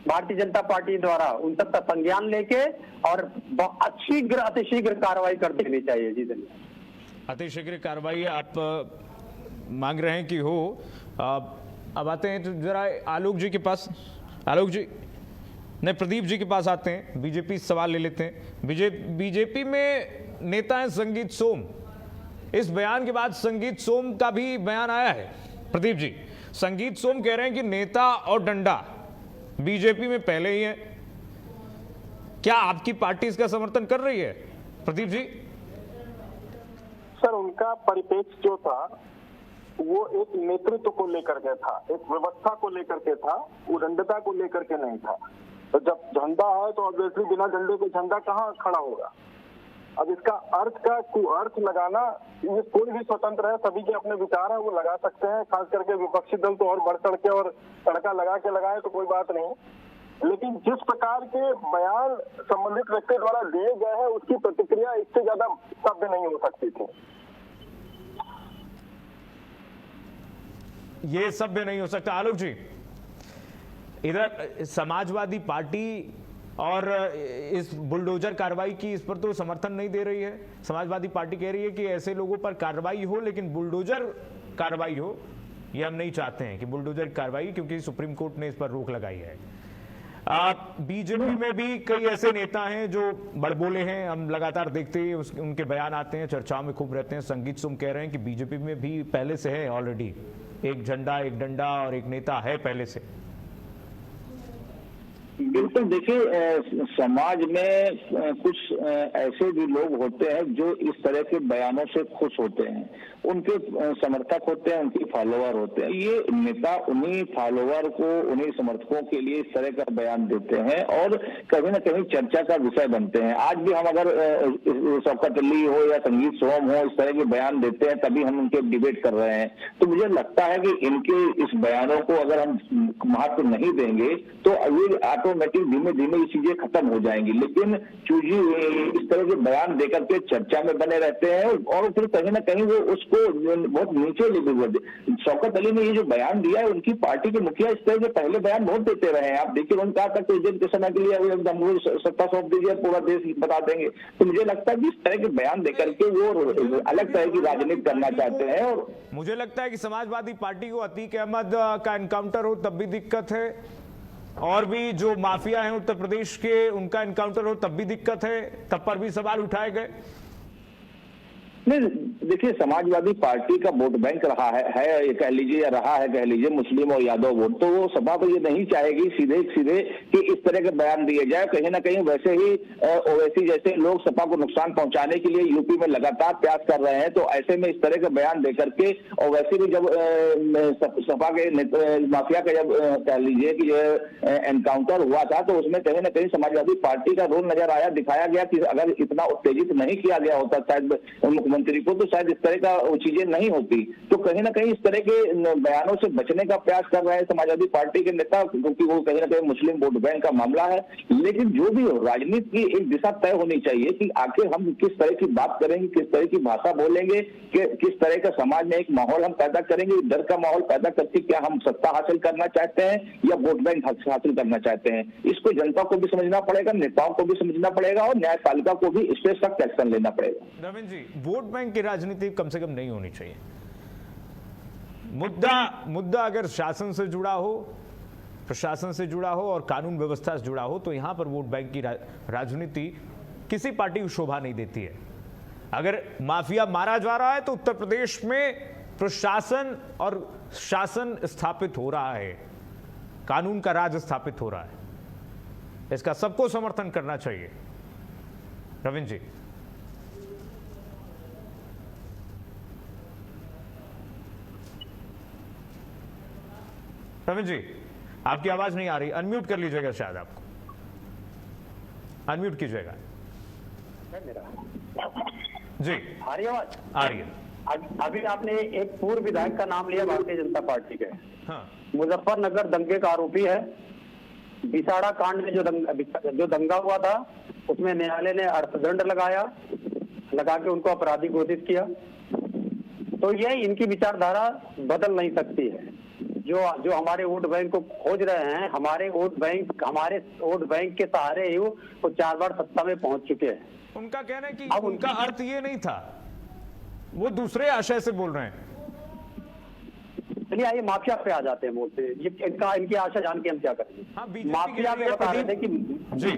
Speaker 5: भारतीय जनता पार्टी द्वारा, उन सबका संज्ञान लेके और अतिशीघ्र कार्रवाई कर देनी चाहिए। जी धन्यवाद।
Speaker 1: अतिशीघ्र कार्रवाई आप मांग रहे हैं कि हो। अब आते हैं तो जरा आलोक जी के पास। आलोक जी, नहीं प्रदीप जी के पास आते हैं, बीजेपी सवाल ले लेते हैं। बीजेपी में नेता है संगीत सोम। इस बयान के बाद संगीत सोम का भी बयान आया है। प्रदीप जी, संगीत सोम कह रहे हैं कि नेता और डंडा बीजेपी में पहले ही है। क्या आपकी पार्टी इसका समर्थन कर रही है? प्रदीप जी।
Speaker 4: सर, उनका परिप्रेक्ष्य जो था वो एक नेतृत्व को लेकर के था, एक व्यवस्था को लेकर के था, उदंडता को लेकर के नहीं था। तो जब झंडा है तो ऑब्वियसली बिना झंडे के झंडा कहाँ खड़ा होगा। अब इसका अर्थ का कुअर्थ लगाना, ये कोई भी स्वतंत्र है, सभी के अपने विचार है, वो लगा सकते हैं। खास करके विपक्षी दल तो और बढ़ चढ़ के और तड़का लगा के लगाए तो कोई बात नहीं, लेकिन जिस प्रकार के बयान संबंधित व्यक्ति द्वारा दिए गए हैं उसकी प्रतिक्रिया इससे ज्यादा सभ्य नहीं हो सकती थी।
Speaker 1: ये सभ्य नहीं हो सकता। आलोक जी, इधर समाजवादी पार्टी और इस बुलडोजर कार्रवाई की, इस पर तो समर्थन नहीं दे रही है। समाजवादी पार्टी कह रही है कि ऐसे लोगों पर कार्रवाई हो, लेकिन बुलडोजर कार्रवाई हो ये हम नहीं चाहते हैं कि बुलडोजर कार्रवाई, क्योंकि सुप्रीम कोर्ट ने इस पर रोक लगाई है। बीजेपी में भी कई ऐसे नेता हैं जो बड़बोले हैं, हम लगातार देखते हैं, उनके बयान आते हैं, चर्चाओं में खूब रहते हैं। संगीत सोम कह रहे हैं कि बीजेपी में भी पहले से है, ऑलरेडी एक झंडा, एक डंडा और एक नेता है पहले से।
Speaker 6: बिल्कुल, देखिए समाज में कुछ ऐसे भी लोग होते हैं जो इस तरह के बयानों से खुश होते हैं, उनके समर्थक होते हैं, उनके फॉलोअर होते हैं। ये नेता उन्हीं फॉलोअर को, उन्हीं समर्थकों के लिए इस तरह का बयान देते हैं और कहीं ना कहीं चर्चा का विषय बनते हैं। आज भी हम अगर शौकत अली हो या संगीत सोम हो इस तरह के बयान देते हैं, तभी हम उनके डिबेट कर रहे हैं। तो मुझे लगता है कि इनके इस बयानों को अगर हम महत्व नहीं देंगे तो ये ऑटोमेटिक धीमे धीमे ये चीजें खत्म हो जाएंगी। लेकिन चूंकि इस तरह के बयान देकर के चर्चा में बने रहते हैं और फिर कहीं ना कहीं वो उसको बहुत नीचे ले गए। शौकत अली ने ये जो बयान दिया है, उनकी पार्टी के मुखिया इस तरह के पहले बयान बहुत देते रहे हैं। आप देखिए, उन्होंने कहा था कि इस दिन के समय के लिए हमको सत्ता सौंप दीजिए, पूरा देश बता देंगे। तो मुझे लगता है कि इस तरह के बयान देकर के वो अलग तरह की राजनीति करना चाहते हैं। और
Speaker 1: मुझे लगता है कि समाजवादी पार्टी को अतीक अहमद का एनकाउंटर हो तब भी दिक्कत है, और भी जो माफिया हैं उत्तर प्रदेश के उनका एनकाउंटर हो तब भी दिक्कत है, तब पर भी सवाल उठाए गए।
Speaker 6: नहीं, देखिए समाजवादी पार्टी का वोट बैंक रहा है कह लीजिए, या रहा है कह लीजिए, मुस्लिम और यादव वोट। तो वो सपा तो ये नहीं चाहेगी सीधे कि इस तरह के बयान दिए जाए। कहीं ना कहीं वैसे ही ओवैसी जैसे लोग सपा को नुकसान पहुंचाने के लिए यूपी में लगातार प्रयास कर रहे हैं। तो ऐसे में इस तरह के बयान देकर के, और वैसे भी जब सपा के माफिया का जब कह लीजिए कि जो एनकाउंटर हुआ था, तो उसमें कहीं ना कहीं समाजवादी पार्टी का रोल नजर आया, दिखाया गया कि अगर इतना उत्तेजित नहीं किया गया होता शायद मंत्री को, तो शायद इस तरह का चीजें नहीं होती। तो कहीं ना कहीं इस तरह के बयानों से बचने का प्रयास कर रहे हैं समाजवादी पार्टी के नेता, क्योंकि वो कहीं ना कहीं मुस्लिम वोट बैंक का मामला है। लेकिन जो भी हो, राजनीति की एक दिशा तय होनी चाहिए कि आखिर हम किस तरह की बात करेंगे, किस तरह की भाषा बोलेंगे, किस तरह का समाज में एक माहौल हम पैदा करेंगे, डर का माहौल पैदा करके क्या हम सत्ता हासिल करना चाहते हैं या वोट बैंक हासिल करना चाहते हैं। इसको जनता को भी समझना पड़ेगा, नेताओं को भी समझना पड़ेगा और न्यायपालिका को भी इस पर सख्त एक्शन लेना पड़ेगा।
Speaker 1: रविंद्र जी, वोट बैंक की राजनीति कम से कम नहीं होनी चाहिए। मुद्दा अगर शासन से जुड़ा हो, प्रशासन से जुड़ा हो और कानून व्यवस्था से जुड़ा हो, तो यहां पर वोट बैंक की राजनीति किसी पार्टी को शोभा नहीं देती है। अगर माफिया मारा जा रहा है तो उत्तर प्रदेश में प्रशासन और शासन स्थापित हो रहा है, कानून का राज स्थापित हो रहा है, इसका सबको समर्थन करना चाहिए। रविंद्र जी, रविंद्र जी आपकी आवाज नहीं आ रही, अनम्यूट कर लीजिएगा, शायद आपको अनम्यूट कीजिएगा। जी
Speaker 5: आ रही आवाज?
Speaker 1: आ रही है।
Speaker 5: अभी आपने एक पूर्व विधायक का नाम लिया भारतीय जनता पार्टी के,
Speaker 1: हाँ,
Speaker 5: मुजफ्फरनगर दंगे का आरोपी है। बिसाड़ा कांड में जो दंगा हुआ था उसमें न्यायालय ने अर्थदंड लगा के उनको अपराधी घोषित किया। तो ये इनकी विचारधारा बदल नहीं सकती है। जो हमारे वोट बैंक को खोज रहे हैं, हमारे वोट बैंक के सहारे ही वो 4 बार सत्ता में पहुंच चुके हैं।
Speaker 1: उनका कहना है कि अब उनका अर्थ ये नहीं था, वो दूसरे आशय से बोल रहे हैं।
Speaker 5: चलिए आइए माफिया पे आ जाते हैं, बोलते हैं इनकी आशा जान के हम क्या करेंगे।
Speaker 1: हाँ,
Speaker 5: माफिया पे बता रहे थे कि
Speaker 1: जी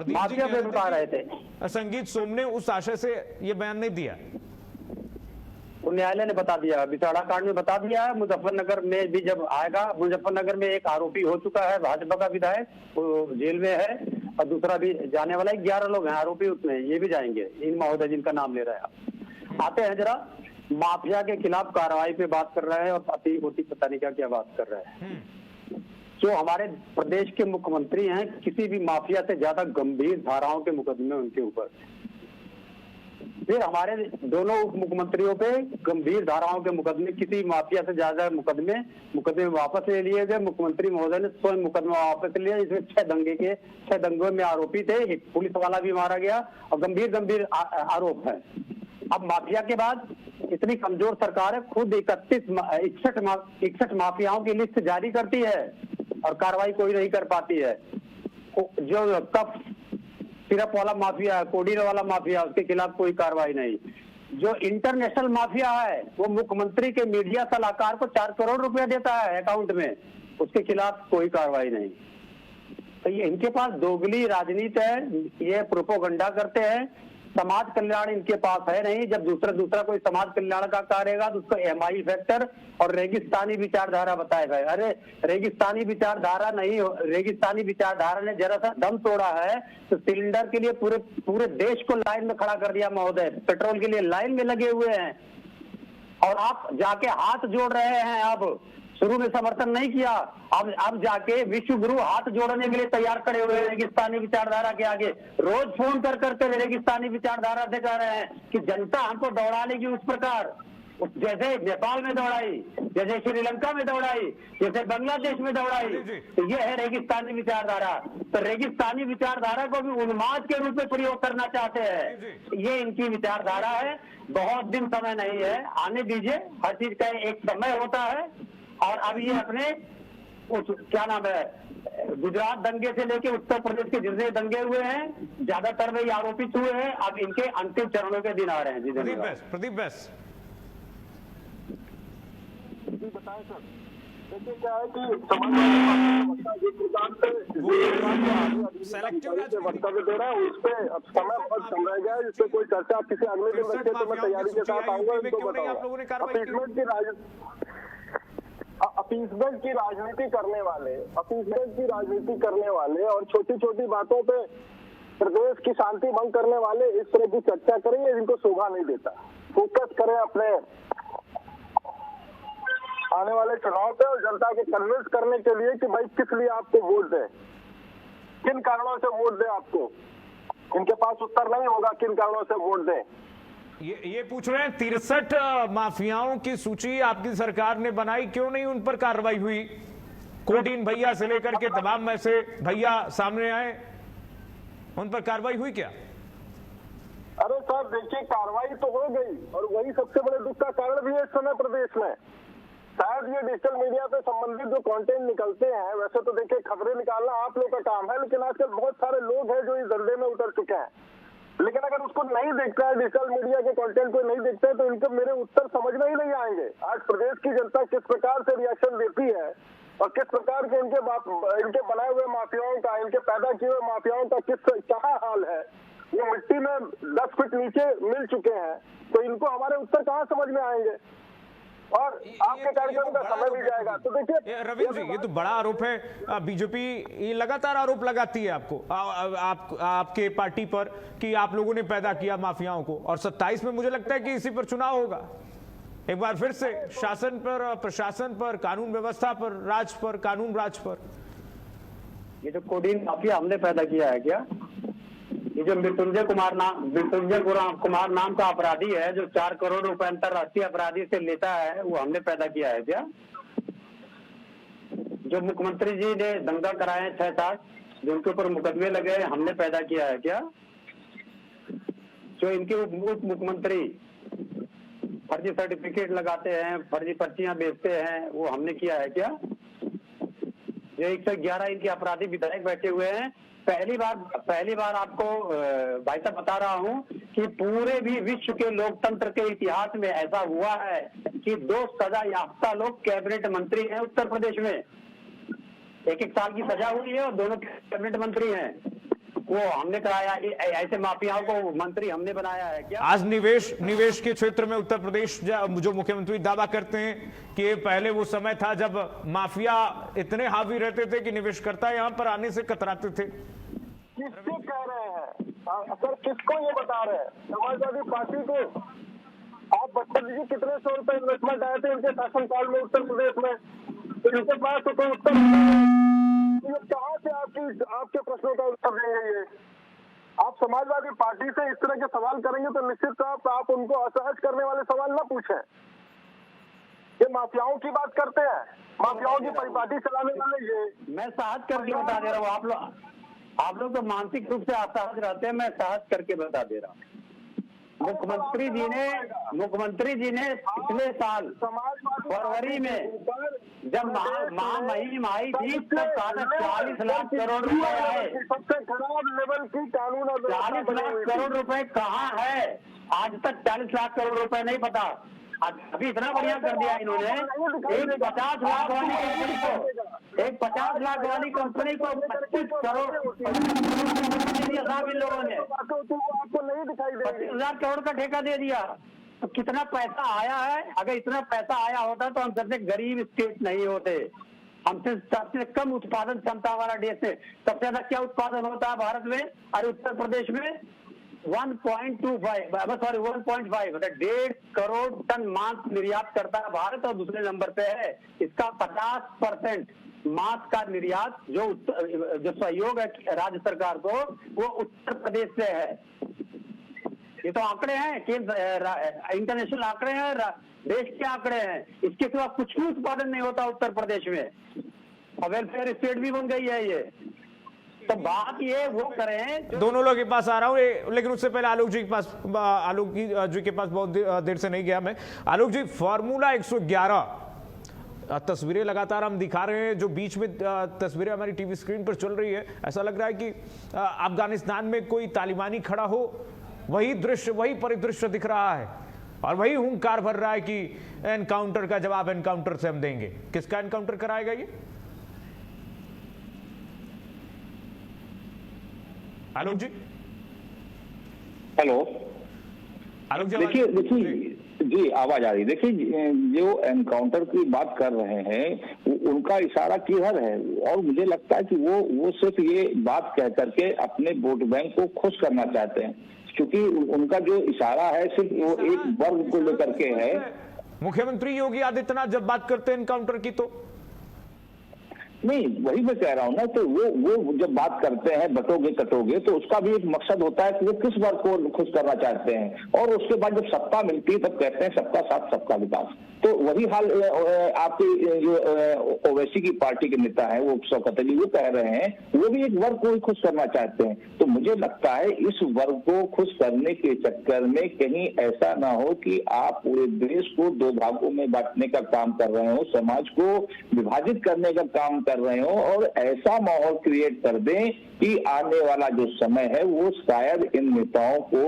Speaker 5: माफिया पे बता रहे थे।
Speaker 1: संगीत सोम ने उस आशय से ये बयान नहीं दिया,
Speaker 5: वो न्यायालय ने बता दिया, बिसाड़ा कांड में बता दिया है। मुजफ्फरनगर में भी जब आएगा, मुजफ्फरनगर में एक आरोपी हो चुका है भाजपा का विधायक, वो जेल में है, और दूसरा भी जाने वाला है। 11 लोग हैं आरोपी उसमें, ये भी जाएंगे, इन महोदय जिनका नाम ले रहे हैं। आते हैं जरा माफिया के खिलाफ कार्रवाई पे बात कर रहे हैं और अति मोटी पता नहीं क्या बात कर रहे हैं। जो हमारे प्रदेश के मुख्यमंत्री हैं, किसी भी माफिया से ज्यादा गंभीर धाराओं के मुकदमे उनके ऊपर। फिर हमारे दोनों उप मुख्यमंत्रियों पे गंभीर धाराओं के मुकदमे, किसी माफिया से ज्यादा मुकदमे वापस ले लिए गए। मुख्यमंत्री महोदय ने स्वयं मुकदमा वापस लिया। इसमें 6 दंगों में आरोपी थे, एक पुलिस वाला भी मारा गया और गंभीर आरोप है। अब माफिया के बाद इतनी कमजोर सरकार है, खुद 61 माफियाओं की लिस्ट जारी करती है और कार्रवाई कोई नहीं कर पाती है। जो कफ सिरप वाला माफिया, कोडीन वाला माफिया, उसके खिलाफ कोई कार्रवाई नहीं। जो इंटरनेशनल माफिया है, वो मुख्यमंत्री के मीडिया सलाहकार को 4 करोड़ रुपया देता है अकाउंट में, उसके खिलाफ कोई कार्रवाई नहीं। तो ये इनके पास दोगली राजनीति है, ये प्रोपोगंडा करते हैं। समाज कल्याण इनके पास है नहीं। जब दूसरा कोई समाज कल्याण का करेगा तो उसको एमआई फैक्टर और रेगिस्तानी विचारधारा बताएगा। अरे रेगिस्तानी विचारधारा नहीं, रेगिस्तानी विचारधारा ने जरा सा दम तोड़ा है तो सिलेंडर के लिए पूरे देश को लाइन में खड़ा कर दिया महोदय। पेट्रोल के लिए लाइन में लगे हुए हैं और आप जाके हाथ जोड़ रहे हैं। अब शुरू में समर्थन नहीं किया, अब जाके विश्व गुरु हाथ जोड़ने के लिए तैयार खड़े हुए हैं रेगिस्तानी विचारधारा के आगे। रोज फोन कर रेगिस्तानी विचारधारा से कह रहे हैं कि जनता हमको दौड़ा लेगी उस प्रकार, जैसे नेपाल में दौड़ाई, जैसे श्रीलंका में दौड़ाई, जैसे बांग्लादेश में दौड़ाई। तो ये है रेगिस्तानी विचारधारा। तो रेगिस्तानी विचारधारा को भी उन्माद के रूप में प्रयोग करना चाहते हैं। ये इनकी विचारधारा है। बहुत दिन समय नहीं है, आने दीजिए, हर चीज का एक समय होता है। और अब ये अपने क्या नाम है, गुजरात दंगे से लेके उत्तर प्रदेश के जितने दंगे हुए हैं, ज्यादातर में आरोपित हुए हैं। अब इनके अंतिम चरणों के दिन आ रहे हैं। जी
Speaker 1: प्रदीप बैस
Speaker 4: बताएं सर। देखिए क्या है कि वक्तव्य दे रहा है, उस पर अब समय बहुत कम रह गया है, जिससे कोई चर्चा किसी अगले दिन रखे तो मैं तैयारी के साथ आऊंगा, इनको बताऊंगा। अपीसमेंट की राजनीति करने वाले और छोटी छोटी बातों पे प्रदेश की शांति भंग करने वाले इस तरह की चर्चा करेंगे जिनको शोभा नहीं देता। फोकस करें अपने आने वाले चुनाव पे और जनता को कन्विंस करने के लिए कि भाई किस लिए आपको वोट दें, किन कारणों से वोट दें। आपको इनके पास उत्तर नहीं होगा किन कारणों से वोट दें।
Speaker 1: ये पूछ रहे हैं 63 माफियाओं की सूची आपकी सरकार ने बनाई, क्यों नहीं उन पर कार्रवाई हुई? कोडीन भैया से लेकर के तमाम ऐसे भैया सामने आए, उन पर कार्रवाई हुई क्या?
Speaker 4: अरे सर देखिए, कार्रवाई तो हो गई और वही सबसे बड़े दुख का कारण भी है इस समय प्रदेश में। शायद ये डिजिटल मीडिया पे संबंधित जो कंटेंट निकलते हैं, वैसे तो देखिए खबरें निकालना आप लोग का काम है, लेकिन आजकल बहुत सारे लोग हैं जो इस धंधे में उतर चुके हैं। लेकिन अगर उसको नहीं देखता है, डिजिटल मीडिया के कंटेंट को नहीं देखता है, तो इनके मेरे उत्तर समझ में ही नहीं आएंगे। आज प्रदेश की जनता किस प्रकार से रिएक्शन देती है और किस प्रकार के इनके बनाए हुए माफियाओं का, इनके पैदा किए हुए माफियाओं का क्या हाल है, ये मिट्टी में 10 फीट नीचे मिल चुके हैं, तो इनको हमारे उत्तर कहाँ समझ में आएंगे? और आपके कार्यक्रम का समय भी जाएगा। तो देखिए
Speaker 1: रविंद्र जी, ये तो बड़ा आरोप है। बीजेपी ये लगातार आरोप लगाती है आपको, आपके पार्टी पर, कि आप लोगों ने पैदा किया माफियाओं को, और 27 में मुझे लगता है कि इसी पर चुनाव होगा। एक बार फिर से शासन पर, प्रशासन पर, कानून व्यवस्था पर, राज पर, कानून राज पर।
Speaker 5: ये जो कोडीन माफिया हमने पैदा किया है क्या? ये जो मृत्युंजय कुमार नाम का अपराधी है, जो 4 करोड़ रुपए अंतरराष्ट्रीय अपराधी से लेता है, वो हमने पैदा किया है क्या? जो मुख्यमंत्री जी ने दंगा कराए 6-7, जिनके ऊपर मुकदमे लगे, हमने पैदा किया है क्या? जो इनके उप मुख्यमंत्री फर्जी सर्टिफिकेट लगाते हैं, फर्जी पर्चियां बेचते हैं, वो हमने किया है क्या? जो 111 इनके अपराधी विधायक बैठे हुए हैं। पहली बार आपको भाई साहब बता रहा हूं कि पूरे भी विश्व के लोकतंत्र के इतिहास में ऐसा हुआ है कि 2 सजा याफ्ता लोग कैबिनेट मंत्री हैं उत्तर प्रदेश में। 1-1 साल की सजा हुई है और दोनों कैबिनेट मंत्री हैं। वो हमने कराया। ऐसे माफियाओं को मंत्री हमने बनाया है क्या?
Speaker 1: आज निवेश के क्षेत्र में उत्तर प्रदेश, जो मुख्यमंत्री दावा करते हैं कि पहले वो समय था जब माफिया इतने हावी रहते थे कि निवेशकर्ता यहाँ पर आने से कतराते थे।
Speaker 4: किसको कह रहे हैं सर? किसको ये बता रहे हैं? समाजवादी पार्टी को। आप बता दीजिए कितने 100 रुपए इन्वेस्टमेंट आए थे इनके शासनकाल में उत्तर प्रदेश में? तो इनके पास तो कोई उत्तर कहाँ से आपके प्रश्नों का उत्तर देंगे? ये आप समाजवादी पार्टी से इस तरह के सवाल करेंगे तो निश्चित तौर पर आप उनको असहज करने वाले सवाल न पूछें। ये माफियाओं की बात करते हैं, माफियाओं की परिपाटी चलाने वाले ये।
Speaker 5: मैं सहज करके बता दे रहा हूँ। आप लोग तो मानसिक रूप से असहज रहते हैं, मैं सहज करके बता दे रहा हूँ। मुख्यमंत्री जी ने पिछले साल फरवरी में जब महामहिम आई थी तो 40 लाख करोड़ रुपए आए।
Speaker 4: सबसे खराब लेवल की कानून
Speaker 5: 40 लाख करोड़ रुपए कहाँ है? आज तक 40 लाख करोड़ रुपए नहीं पता। अभी इतना बढ़िया कर दिया इन्होंने। एक 50 लाख वाली कंपनी को 25 करोड़ इन लोगों ने
Speaker 4: आपको नहीं दिखाई दे।
Speaker 5: 25,000 करोड़ का ठेका दे दिया। तो कितना पैसा आया है? अगर इतना पैसा आया होता तो हम सबसे गरीब स्टेट नहीं होते। हमसे सबसे कम उत्पादन क्षमता वाला देश है। सबसे ज्यादा क्या उत्पादन होता है भारत में? अरे उत्तर प्रदेश में 1.5 मतलब 1.5 करोड़ टन मांस निर्यात करता है भारत, और दूसरे नंबर पे है। इसका 50% मांस का निर्यात जो सहयोग है राज्य सरकार को, वो उत्तर प्रदेश से है। ये तो आंकड़े हैं, इंटरनेशनल आंकड़े हैं, देश के आंकड़े हैं। इसके सिवा कुछ भी उत्पादन नहीं होता उत्तर प्रदेश में, और वेलफेयर स्टेट भी बन गई है ये। तो बात ये वो करें।
Speaker 1: दोनों लोग के पास आ रहा हूं, लेकिन उससे पहले आलोक जी के पास बहुत देर से नहीं गया मैं। आलोक जी, फार्मूला 111 तस्वीरें लगातार हम दिखा रहे हैं, जो बीच में तस्वीरें हमारी टीवी स्क्रीन पर चल रही है, ऐसा लग रहा है कि अफगानिस्तान में कोई तालिबानी खड़ा हो, वही दृश्य, वही परिदृश्य दिख रहा है, और वही हुंकार भर रहा है कि एनकाउंटर का जवाब एनकाउंटर से हम देंगे। किसका एनकाउंटर कराएगा ये? आलोक जी।
Speaker 6: हेलो
Speaker 1: आलोक जी,
Speaker 6: देखिए जी आवाज आ रही। देखिए, जो एनकाउंटर की बात कर रहे हैं उनका इशारा किधर है? और मुझे लगता है कि वो सिर्फ ये बात कह करके अपने वोट बैंक को खुश करना चाहते हैं, क्योंकि उनका जो इशारा है सिर्फ वो एक वर्ग को लेकर के है।
Speaker 1: मुख्यमंत्री योगी आदित्यनाथ जब बात करते हैं एनकाउंटर की, तो
Speaker 6: नहीं, वही मैं कह रहा हूँ ना। तो वो जब बात करते हैं बटोगे कटोगे, तो उसका भी एक मकसद होता है कि वो किस वर्ग को खुश करना चाहते हैं। और उसके बाद जब सत्ता मिलती है तब कहते हैं सबका साथ सबका विकास। तो वही हाल आपके जो ओवैसी की पार्टी के नेता है, वो शौकत अली, वो कह रहे हैं वो भी एक वर्ग को ही खुश करना चाहते हैं। तो मुझे लगता है इस वर्ग को खुश करने के चक्कर में कहीं ऐसा ना हो कि आप पूरे देश को 2 भागों में बांटने का काम कर रहे हो, समाज को विभाजित करने का काम कर रहे हो और ऐसा माहौल क्रिएट कर दें कि आने वाला जो समय है वो शायद इन नेताओं को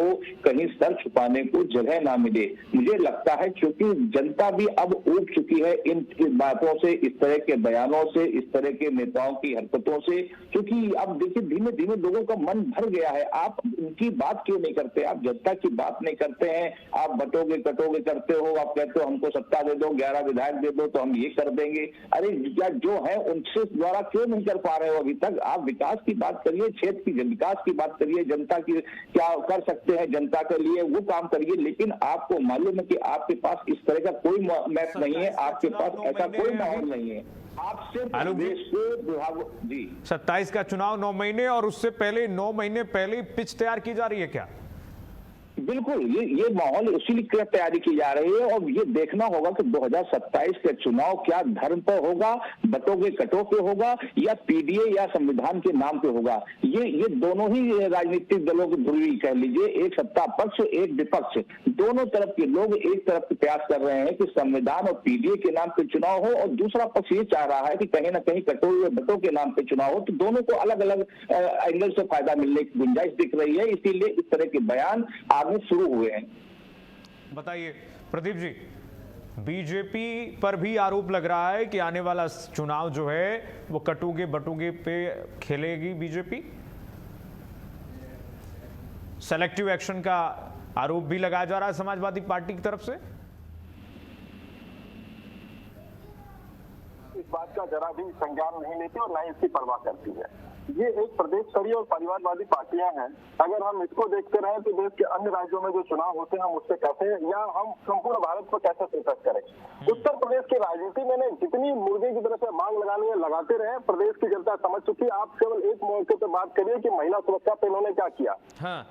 Speaker 6: कहीं सर छुपाने को जगह ना मिले। मुझे लगता है क्योंकि जनता भी अब ऊब चुकी है इन बातों से, इस तरह के बयानों से, इस तरह के नेताओं की हरकतों से, क्योंकि अब देखिए धीमे धीमे लोगों का मन भर गया है। आप उनकी बात क्यों नहीं करते? आप जनता की बात नहीं करते हैं, आप बटोगे कटोगे करते हो, आप कहते हो हमको सत्ता दे दो, 11 विधायक दे दो तो हम ये कर देंगे। अरे जो है उनसे द्वारा क्यों नहीं कर पा रहे हो अभी तक? आप विकास की बात करिए, क्षेत्र की विकास की बात करिए, जनता की क्या कर सकते हैं जनता के लिए वो काम करिए, लेकिन आपको मालूम है कि आपके पास इस तरह का कोई मैप नहीं है, आपके पास ऐसा कोई माहौल नहीं है। आप सिर्फ देश के विभाग जी
Speaker 1: 27 का चुनाव 9 महीने और उससे पहले 9 महीने पहले पिच तैयार की जा रही है क्या?
Speaker 6: बिल्कुल, ये माहौल इसीलिए तैयारी की जा रही है और ये देखना होगा कि 2027 का चुनाव क्या धर्म पर होगा, बटोगे कटो पे होगा या पीडीए या संविधान के नाम पे होगा। ये दोनों ही राजनीतिक दलों की ध्रुवी कह लीजिए, एक सत्ता पक्ष एक विपक्ष, दोनों तरफ के लोग एक तरफ प्रयास कर रहे हैं कि संविधान और पीडीए के नाम पे चुनाव हो और दूसरा पक्ष ये चाह रहा है कि कहीं ना कहीं कटो या बटो के नाम पे चुनाव हो। तो दोनों को अलग अलग एंगल से फायदा मिलने की गुंजाइश दिख रही है, इसीलिए इस तरह के बयान शुरू हुए हैं।
Speaker 1: बताइए प्रदीप जी, बीजेपी पर भी आरोप लग रहा है कि आने वाला चुनाव जो है वो कटोगे बटोगे पे खेलेगी बीजेपी। सेलेक्टिव एक्शन का आरोप भी लगाया जा रहा है समाजवादी पार्टी की तरफ से।
Speaker 4: इस बात का जरा भी संज्ञान नहीं लेती और न ही इसकी परवाह करती है। ये एक प्रदेश स्तरीय और परिवारवादी पार्टियां हैं। अगर हम इसको देखते रहे तो देश के अन्य राज्यों में जो चुनाव होते हैं हम उससे कैसे या हम संपूर्ण भारत पर कैसे फोकस करें। उत्तर प्रदेश की राजनीति में जितनी मुर्गे की तरह से मांग लगानी है लगाते रहे, प्रदेश की जनता समझ चुकी। आप केवल एक मौके पर बात करिए कि महिला सुरक्षा पे इन्होंने क्या किया।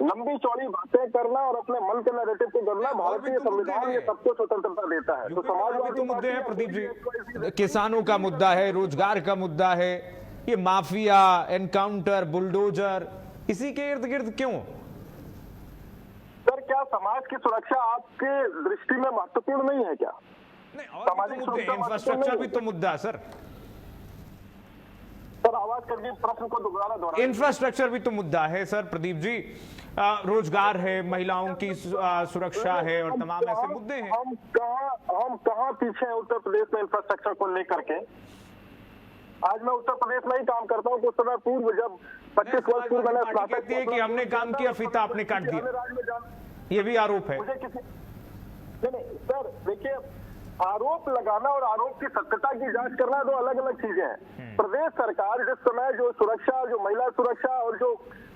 Speaker 4: लंबी चौड़ी बातें करना और अपने मन के नैरेटिव को करना, भारतीय संविधान ये सबको स्वतंत्रता देता है। तो समाजवादी
Speaker 1: मुद्दे हैं प्रदीप जी, किसानों का मुद्दा है, रोजगार का मुद्दा है, ये माफिया, एनकाउंटर, बुलडोजर, इसी के इर्द गिर्द क्यों?
Speaker 4: सर क्या समाज की सुरक्षा आपके दृष्टि में महत्वपूर्ण नहीं है क्या?
Speaker 1: नहीं, और भी तो मुद्दे, इंफ्रास्ट्रक्चर भी तो मुद्दा है सर।
Speaker 4: सर आवाज करके प्रश्न को दोबारा दोहराइए।
Speaker 1: इंफ्रास्ट्रक्चर भी तो मुद्दा है सर प्रदीप जी, रोजगार है, महिलाओं की सुरक्षा है और तमाम ऐसे मुद्दे हैं।
Speaker 4: हम कहाँ पीछे हैं उत्तर प्रदेश में इंफ्रास्ट्रक्चर को लेकर के? आज मैं उत्तर प्रदेश में ही काम करता हूँ। कुछ समय पूर्व जब 25 वर्ष पूर्व मैंने
Speaker 1: कहती है कि हमने काम किया, फीता आपने काट दिया, ये भी आरोप है।
Speaker 4: मुझे किसी नहीं सर देखिए, आरोप लगाना और आरोप की सत्यता की जांच करना दो अलग अलग चीजें हैं। प्रदेश सरकार जिस समय जो सुरक्षा, जो महिला सुरक्षा और जो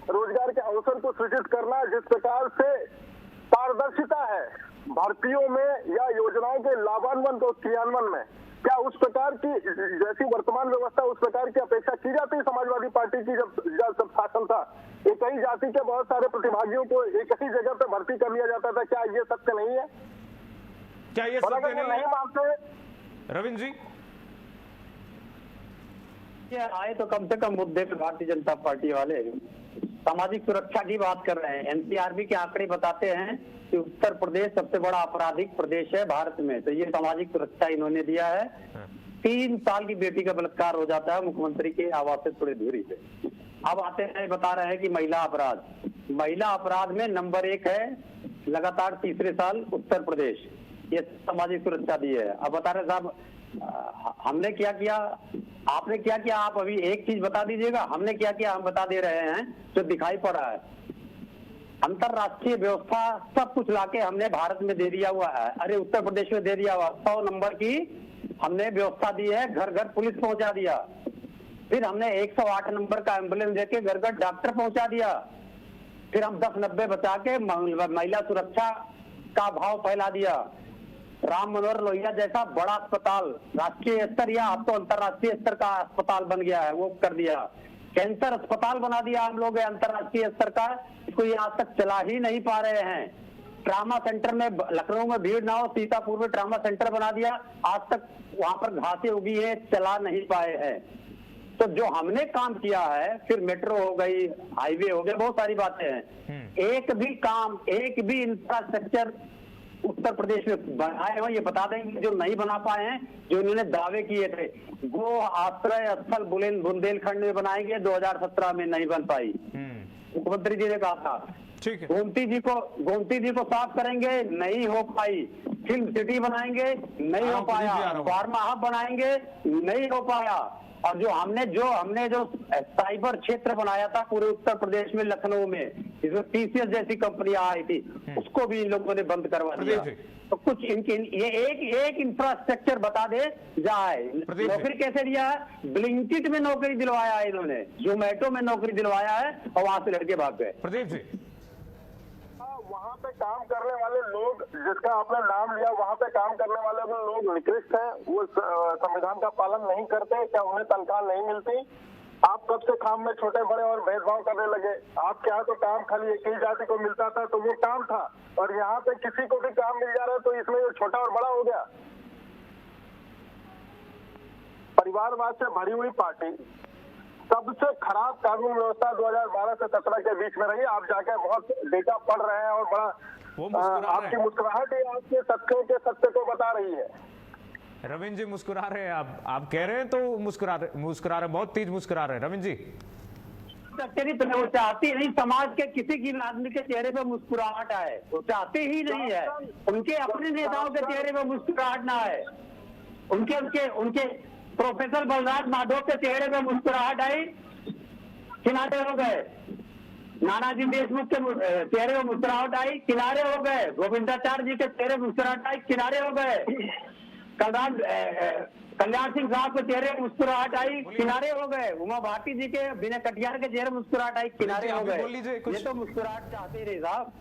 Speaker 4: रोजगार के अवसर को सृजित करना, जिस प्रकार से पारदर्शिता है भर्तियों में या योजनाओं के लाभान्वयन और क्रियान्वयन में, क्या उस प्रकार की जैसी वर्तमान व्यवस्था उस प्रकार की अपेक्षा की जाती है समाजवादी पार्टी की? जब शासन था एक ही जाति के बहुत सारे प्रतिभागियों को एक ही जगह पे भर्ती कर लिया जाता था, क्या ये सत्य नहीं है?
Speaker 1: क्या ये सत्य नहीं
Speaker 4: मानते
Speaker 1: रविंद्र जी?
Speaker 5: ये आए तो कम से कम मुद्दे पे भारतीय जनता पार्टी वाले सामाजिक सुरक्षा की बात कर रहे हैं। एनसीआरबी के आंकड़े बताते हैं कि उत्तर प्रदेश सबसे बड़ा आपराधिक प्रदेश है भारत में, तो ये सामाजिक सुरक्षा इन्होंने दिया है। 3 साल की बेटी का बलात्कार हो जाता है मुख्यमंत्री के आवास से थोड़ी दूरी पे। अब आते हैं, बता रहे हैं कि महिला अपराध में नंबर 1 है लगातार तीसरे साल उत्तर प्रदेश, ये सामाजिक सुरक्षा दी है। अब बता रहे साहब हमने क्या किया, आपने क्या किया, आप अभी एक चीज बता दीजिएगा। हमने क्या किया हम बता दे रहे हैं जो दिखाई पड़ रहा है। अंतरराष्ट्रीय व्यवस्था सब कुछ लाके हमने भारत में दे दिया हुआ है। अरे उत्तर प्रदेश में दे दिया हुआ 100 नंबर की हमने व्यवस्था दी है, घर घर पुलिस पहुंचा दिया। फिर हमने 108 नंबर का एम्बुलेंस देके घर घर डॉक्टर पहुंचा दिया। फिर हम 10-90 बचा के महिला सुरक्षा का भाव फैला दिया। राम मनोहर लोहिया जैसा बड़ा अस्पताल राष्ट्रीय स्तर या अब तो अंतर्राष्ट्रीय स्तर का अस्पताल बन गया है, वो कर दिया। कैंसर अस्पताल बना दिया हम लोग अंतर्राष्ट्रीय स्तर का, इसको ये आज तक चला ही नहीं पा रहे हैं। ट्रामा सेंटर में लखनऊ में भीड़ ना हो, सीतापुर में ट्रामा सेंटर बना दिया, आज तक वहां पर घासें उगी है, चला नहीं पाए हैं। तो जो हमने काम किया है, फिर मेट्रो हो गई, हाईवे हो गए, बहुत सारी बातें हैं। एक भी काम, एक भी इंफ्रास्ट्रक्चर उत्तर प्रदेश में बनाए हो, ये बता देंगे जो नहीं बना पाए हैं, जो इन्होंने दावे किए थे। गो आश्रय स्थल बुंदेलखंड में बनाएंगे, 2017 में नहीं बन पाई, मुख्यमंत्री जी ने कहा था।
Speaker 1: ठीक है।
Speaker 5: गोमती जी को साफ करेंगे, नहीं हो पाई। फिल्म सिटी बनाएंगे, नहीं हो पाया। फार्मा हब बनाएंगे, नहीं हो पाया। और जो हमने जो साइबर क्षेत्र बनाया था पूरे उत्तर प्रदेश में, लखनऊ में, जिसमें TCS जैसी कंपनियां आई थी, उसको भी इन लोगों ने बंद करवा दिया। तो कुछ इनकी ये एक इंफ्रास्ट्रक्चर बता दे जाए। नौकरी कैसे दिया है? ब्लिंकिट में नौकरी दिलवाया है इन्होंने, जोमेटो में नौकरी दिलवाया है, और वहां से लड़के भाग गए।
Speaker 1: प्रदीप जी,
Speaker 4: वहाँ पे काम करने वाले लोग, जिसका आपने नाम लिया, वहाँ पे काम करने वाले लोग निकृष्ट हैं, वो संविधान का पालन नहीं करते, क्या उन्हें तनख्वाह नहीं मिलती? आप कब से काम में छोटे बड़े और भेदभाव करने लगे? आपके यहाँ तो काम खाली एक ही जाति को मिलता था, तो वो काम था, और यहाँ पे किसी को भी काम मिल जा रहा है, तो इसमें वो छोटा और बड़ा हो गया। परिवारवाद से भरी हुई पार्टी, सबसे खराब कानून व्यवस्था 2012 से 17 के बीच में रही। आप जाके बहुत डेटा पढ़ रहे हैं, और बड़ा आपकी मुस्कुराहट ही आपके तथ्यों के सत्य को बता रही है।
Speaker 1: रविंद्र जी मुस्कुरा रहे हैं, आप कह रहे हैं तो मुस्कुरा रहे, बहुत तेज मुस्कुरा रहे हैं रविंद्र जी।
Speaker 5: वो चाहती नहीं समाज के किसी की आदमी के चेहरे पे मुस्कुराहट आए, वो चाहते ही नहीं है। उनके अपने नेताओं के चेहरे पे मुस्कुराहट ना आए। उनके प्रोफेसर बलराज माधव के चेहरे पे मुस्कुराहट आई, किनारे हो गए। नानाजी देशमुख के चेहरे पे मुस्कुराहट आई, किनारे हो गए। गोविंदाचार्य जी के चेहरे पे मुस्कुराहट आई, किनारे हो गए। कल्याण सिंह साहब के चेहरे पे मुस्कुराहट आई, किनारे हो गए। उमा भारती जी के, विनय कटियार के चेहरे मुस्कुराहट आई, किनारे हो गए। ये तो मुस्कुराहट चाहते ही रहे साहब,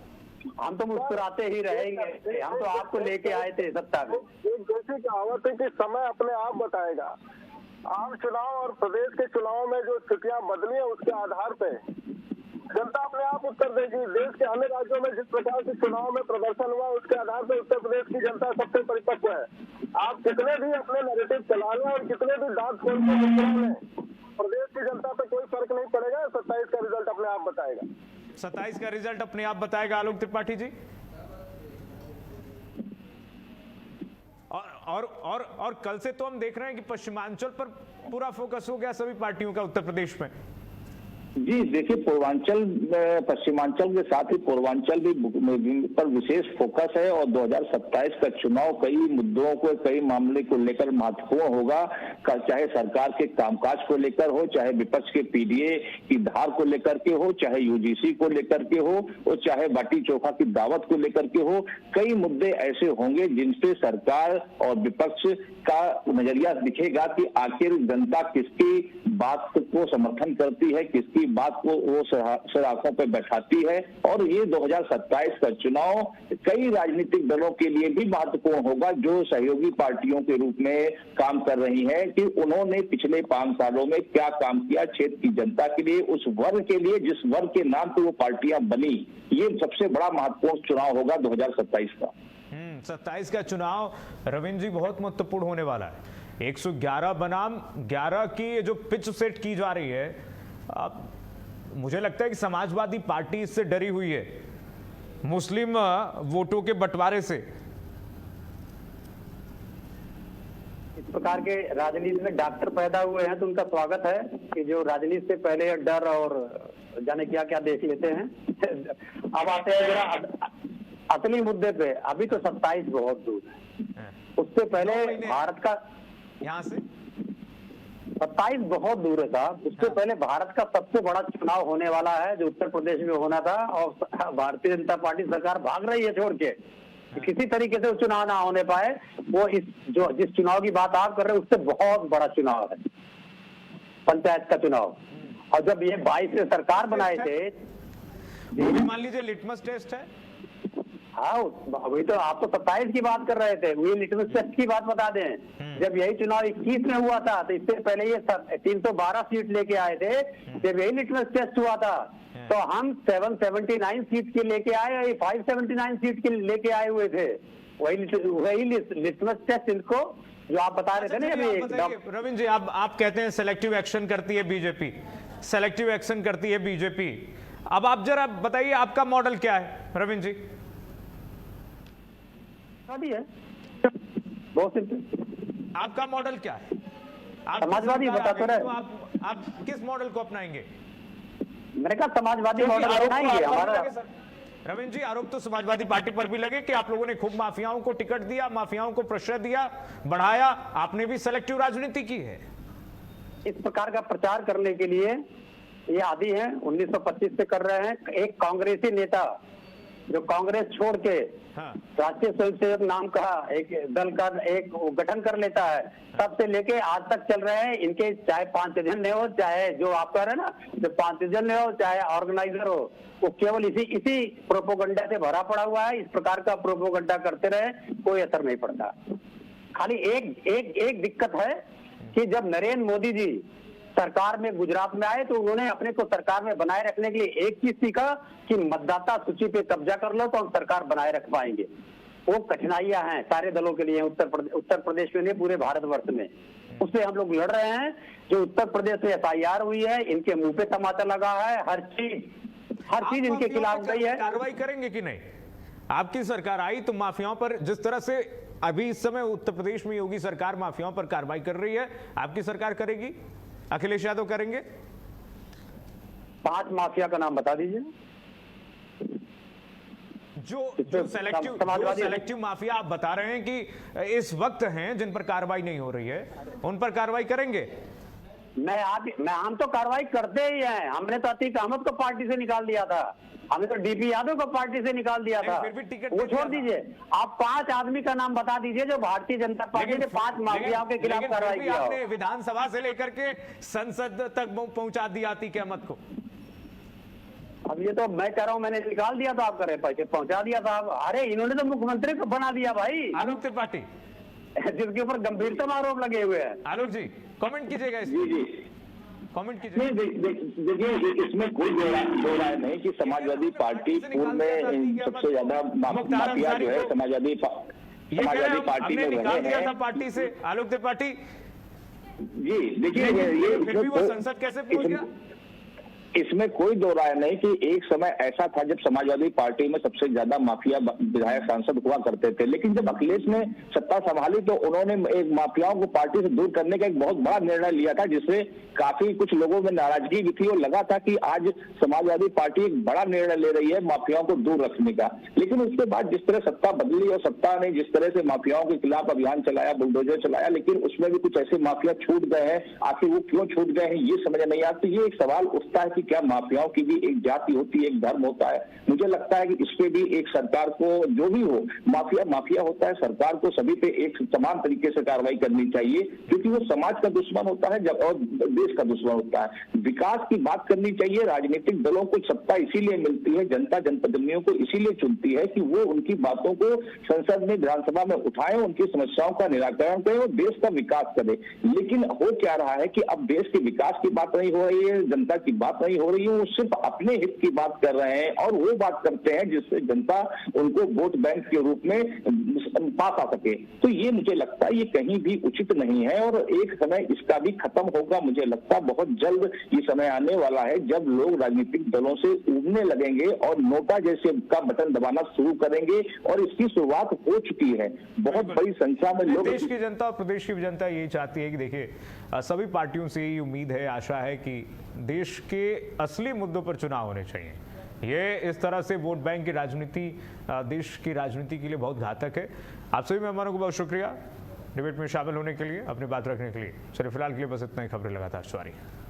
Speaker 5: हम तो मुस्कुराते ही रहेंगे। हम तो आपको लेके आए थे सत्ता में।
Speaker 4: एक जैसी कहावत है कि समय अपने आप बताएगा। आम चुनाव और प्रदेश के चुनाव में जो स्थितियां बदली है, उसके आधार पे जनता अपने आप उत्तर देगी। देश के अन्य राज्यों में जिस प्रकार से चुनाव में प्रदर्शन हुआ, उसके आधार पर उत्तर प्रदेश की जनता सबसे परिपक्व है। आप कितने भी अपने नैरेटिव चला लें और कितने भी दांत खोल के मुस्कुरा लें, प्रदेश की जनता पे कोई फर्क नहीं पड़ेगा। 27 का रिजल्ट अपने आप बताएगा।
Speaker 1: 27 का रिजल्ट अपने आप बताएगा। आलोक त्रिपाठी जी, और कल से तो हम देख रहे हैं कि पश्चिमांचल पर पूरा फोकस हो गया सभी पार्टियों का उत्तर प्रदेश में।
Speaker 6: जी देखिए, पूर्वांचल पश्चिमांचल के साथ ही पूर्वांचल भी पर विशेष फोकस है, और 2027 का चुनाव कई मुद्दों को, कई मामले को लेकर महत्वपूर्ण होगा। चाहे सरकार के कामकाज को लेकर हो, चाहे विपक्ष के पीडीए की धार को लेकर के हो, चाहे यूजीसी को लेकर के हो, और चाहे बाटी चोखा की दावत को लेकर के हो। कई मुद्दे ऐसे होंगे जिनसे सरकार और विपक्ष का नजरिया दिखेगा कि आखिर जनता किसकी बात को समर्थन करती है, किसकी बात को वो सराखों पे बैठाती है। और ये 2027 का चुनाव कई राजनीतिक दलों के लिए भी महत्वपूर्ण होगा, जो सहयोगी पार्टियों के रूप में काम कर रही हैं, कि उन्होंने पिछले 5 सालों में क्या काम किया क्षेत्र की जनता के लिए, उस वर्ग के लिए जिस वर्ग के नाम पे वो पार्टियां बनी। ये सबसे बड़ा महत्वपूर्ण चुनाव होगा 2027 का।
Speaker 1: 27 का चुनाव रविंद्र जी बहुत महत्वपूर्ण होने वाला है। 111 बनाम 11 की जो पिच सेट की जा रही है, अब मुझे लगता है कि समाजवादी पार्टी इससे डरी हुई है, मुस्लिम वोटों के बंटवारे से।
Speaker 5: इस प्रकार के राजनीति में डॉक्टर पैदा हुए हैं, तो उनका स्वागत है कि जो राजनीति से पहले डर और जाने क्या क्या देख लेते हैं। अब आते हैं जरा असली मुद्दे पे। अभी तो 27 बहुत दूर है, उससे पहले भारत का,
Speaker 1: यहाँ से
Speaker 5: 27 बहुत दूर है साहब। उससे पहले भारत का सबसे बड़ा चुनाव होने वाला है, जो उत्तर प्रदेश में होना था, और भारतीय जनता पार्टी सरकार भाग रही है छोड़ के। किसी तरीके से चुनाव ना होने पाए, वो जिस चुनाव की बात आप कर रहे हैं, उससे बहुत बड़ा चुनाव है पंचायत का चुनाव। और जब ये 22 से सरकार बनाए थे,
Speaker 1: मान लीजिए लिटमस टेस्ट है।
Speaker 5: हाँ, वही तो आप तो 27 की बात कर रहे थे, वही लिटमस टेस्ट की बात बता दें। जब यही चुनाव 21 में हुआ था, तो इससे पहले ये 312 सीट लेके आए थे। जब यही लिटमस टेस्ट हुआ था, तो हम 779 सीट के लेके आए, 579 सीट के लेके आए हुए थे। वही लिटमस टेस्ट इनको जो आप बता रहे थे ना अभी एकदम।
Speaker 1: रविंद्र जी, आप कहते हैं सेलेक्टिव एक्शन करती है बीजेपी, सेलेक्टिव एक्शन करती है बीजेपी। अब आप जरा बताइए आपका मॉडल क्या है रविंद्र जी?
Speaker 5: समाजवादी है, बहुत सिंपल।
Speaker 1: आपका मॉडल क्या है? आप
Speaker 5: समाजवादी बता तो रहे।
Speaker 1: तो आप किस मॉडल को अपनाएंगे?
Speaker 5: मैंने कहा समाजवादी मॉडल अपनाएंगे हमारा।
Speaker 1: रविंद्र जी, आरोप तो समाजवादी पार्टी पर भी लगे कि आप लोगों ने खूब माफियाओं को टिकट दिया, माफियाओं को प्रश्रय दिया, बढ़ाया, आपने भी सेलेक्टिव राजनीति की है।
Speaker 5: इस प्रकार का प्रचार करने के लिए ये आदि हैं, 1925 से कर रहे हैं। एक कांग्रेसी नेता जो कांग्रेस छोड़ के राष्ट्रीय स्वयंसेवक नाम का एक दल का एक गठन कर लेता है, तब से लेके आज तक चल रहे हैं इनके, चाहे 5 एजेंट हो, चाहे जो आप कह रहे हैं ना, जो 5 एजेंट हो, चाहे ऑर्गेनाइजर हो, वो केवल इसी प्रोपोगंडा से भरा पड़ा हुआ है। इस प्रकार का प्रोपोगंडा करते रहे, कोई असर नहीं पड़ता। खाली एक दिक्कत है कि जब नरेंद्र मोदी जी सरकार में गुजरात में आए तो उन्होंने अपने को सरकार में बनाए रखने के लिए एक चीज सीखा कि मतदाता सूची पे कब्जा कर लो तो हम सरकार बनाए रख पाएंगे। वो कठिनाइयां हैं सारे दलों के लिए, उत्तर प्रदेश में नहीं, पूरे भारतवर्ष में। उससे हम लोग लड़ रहे हैं। जो उत्तर प्रदेश में FIR हुई है, इनके मुंह पे तमाचा लगा है, हर चीज इनके खिलाफ गई है।
Speaker 1: कार्रवाई करेंगे कि नहीं? आपकी सरकार आई तो माफियाओं पर, जिस तरह से अभी इस समय उत्तर प्रदेश में योगी सरकार माफियाओं पर कार्रवाई कर रही है, आपकी सरकार करेगी? अखिलेश यादव करेंगे?
Speaker 5: 5 माफिया का नाम बता दीजिए
Speaker 1: जो सेलेक्टिव माफिया आप बता रहे हैं कि इस वक्त हैं, जिन पर कार्रवाई नहीं हो रही है, उन पर कार्रवाई करेंगे?
Speaker 5: हम तो कार्रवाई करते ही हैं। हमने तो अतीक अहमद को पार्टी से निकाल दिया था, हमने तो DP यादव को पार्टी से निकाल दिया था। वो छोड़ दीजिए, आप 5 आदमी का नाम बता दीजिए जो भारतीय जनता पार्टी ने 5 माफियाओं के खिलाफ कार्रवाई किया।
Speaker 1: आपने विधानसभा से लेकर के संसद तक पहुंचा दिया अतीक अहमद को।
Speaker 5: अब ये तो मैं कह रहा हूँ, मैंने निकाल दिया था, आप करे पैसे पहुंचा दिया था। अरे इन्होंने तो मुख्यमंत्री को बना दिया भाई,
Speaker 1: आलोक त्रिपाठी,
Speaker 5: जिसके ऊपर गंभीरतम आरोप लगे हुए हैं।
Speaker 1: आलोक जी कमेंट कीजिएगा, कमेंट कीजिए।
Speaker 6: देखिए, इसमें कोई दो राय नहीं कि समाजवादी पार्टी पूर्व में सबसे ज्यादा माफिया जो है समाजवादी पार्टी में
Speaker 1: निकाल दिया था पार्टी से। आलोक त्रिपाठी
Speaker 6: जी, देखिए ये
Speaker 1: फिर भी वो संसद कैसे पहुंच गया?
Speaker 6: इसमें कोई दो राय नहीं कि एक समय ऐसा था जब समाजवादी पार्टी में सबसे ज्यादा माफिया विधायक सांसद हुआ करते थे, लेकिन जब अखिलेश ने सत्ता संभाली तो उन्होंने एक माफियाओं को पार्टी से दूर करने का एक बहुत बड़ा निर्णय लिया था, जिससे काफी कुछ लोगों में नाराजगी भी थी और लगा था कि आज समाजवादी पार्टी एक बड़ा निर्णय ले रही है माफियाओं को दूर रखने का। लेकिन उसके बाद जिस तरह सत्ता बदली और सत्ता ने जिस तरह से माफियाओं के खिलाफ अभियान चलाया, बुलडोजर चलाया, लेकिन उसमें भी कुछ ऐसे माफिया छूट गए हैं। आखिर वो क्यों छूट गए हैं ये समझ नहीं आती। ये एक सवाल उठता है कि क्या माफियाओं की भी एक जाति होती है, एक धर्म होता है? मुझे लगता है कि इस पे भी एक सरकार को, जो भी हो, माफिया होता है, सरकार को सभी पे एक समान तरीके से कार्रवाई करनी चाहिए, क्योंकि वो समाज का दुश्मन होता है और देश का दुश्मन होता है। विकास की बात करनी चाहिए। राजनीतिक दलों को सत्ता इसीलिए मिलती है, जनता जनप्रतिनिधियों को इसीलिए चुनती है कि वो उनकी बातों को संसद में, विधानसभा में उठाएं, उनकी समस्याओं का निराकरण करें और देश का विकास करें। लेकिन हो क्या रहा है कि अब देश के विकास की बात नहीं हो रही है, जनता की बात नहीं हो रही है, वो सिर्फ अपने हित की बात कर रहे हैं और वो बात करते हैं जिससे जनता उनको वोट बैंक के रूप में पास आ सके। तो ये मुझे लगता है ये कहीं भी उचित नहीं है और एक समय इसका भी खत्म होगा। मुझे लगता है बहुत जल्द ये समय आने वाला है जब लोग राजनीतिक दलों से उबने लगेंगे और नोटा जैसे का बटन दबाना शुरू करेंगे और इसकी शुरुआत हो चुकी है। बहुत बड़ी संख्या में लोग,
Speaker 1: देश की जनता और प्रदेश की जनता यही चाहती है कि देखिए, सभी पार्टियों से यही उम्मीद है, आशा है कि देश के असली मुद्दों पर चुनाव होने चाहिए। ये इस तरह से वोट बैंक की राजनीति देश की राजनीति के लिए बहुत घातक है। आप सभी मेहमानों को बहुत शुक्रिया डिबेट में शामिल होने के लिए, अपनी बात रखने के लिए। चलिए फिलहाल के लिए बस इतना ही। खबरें लगातार जारी है।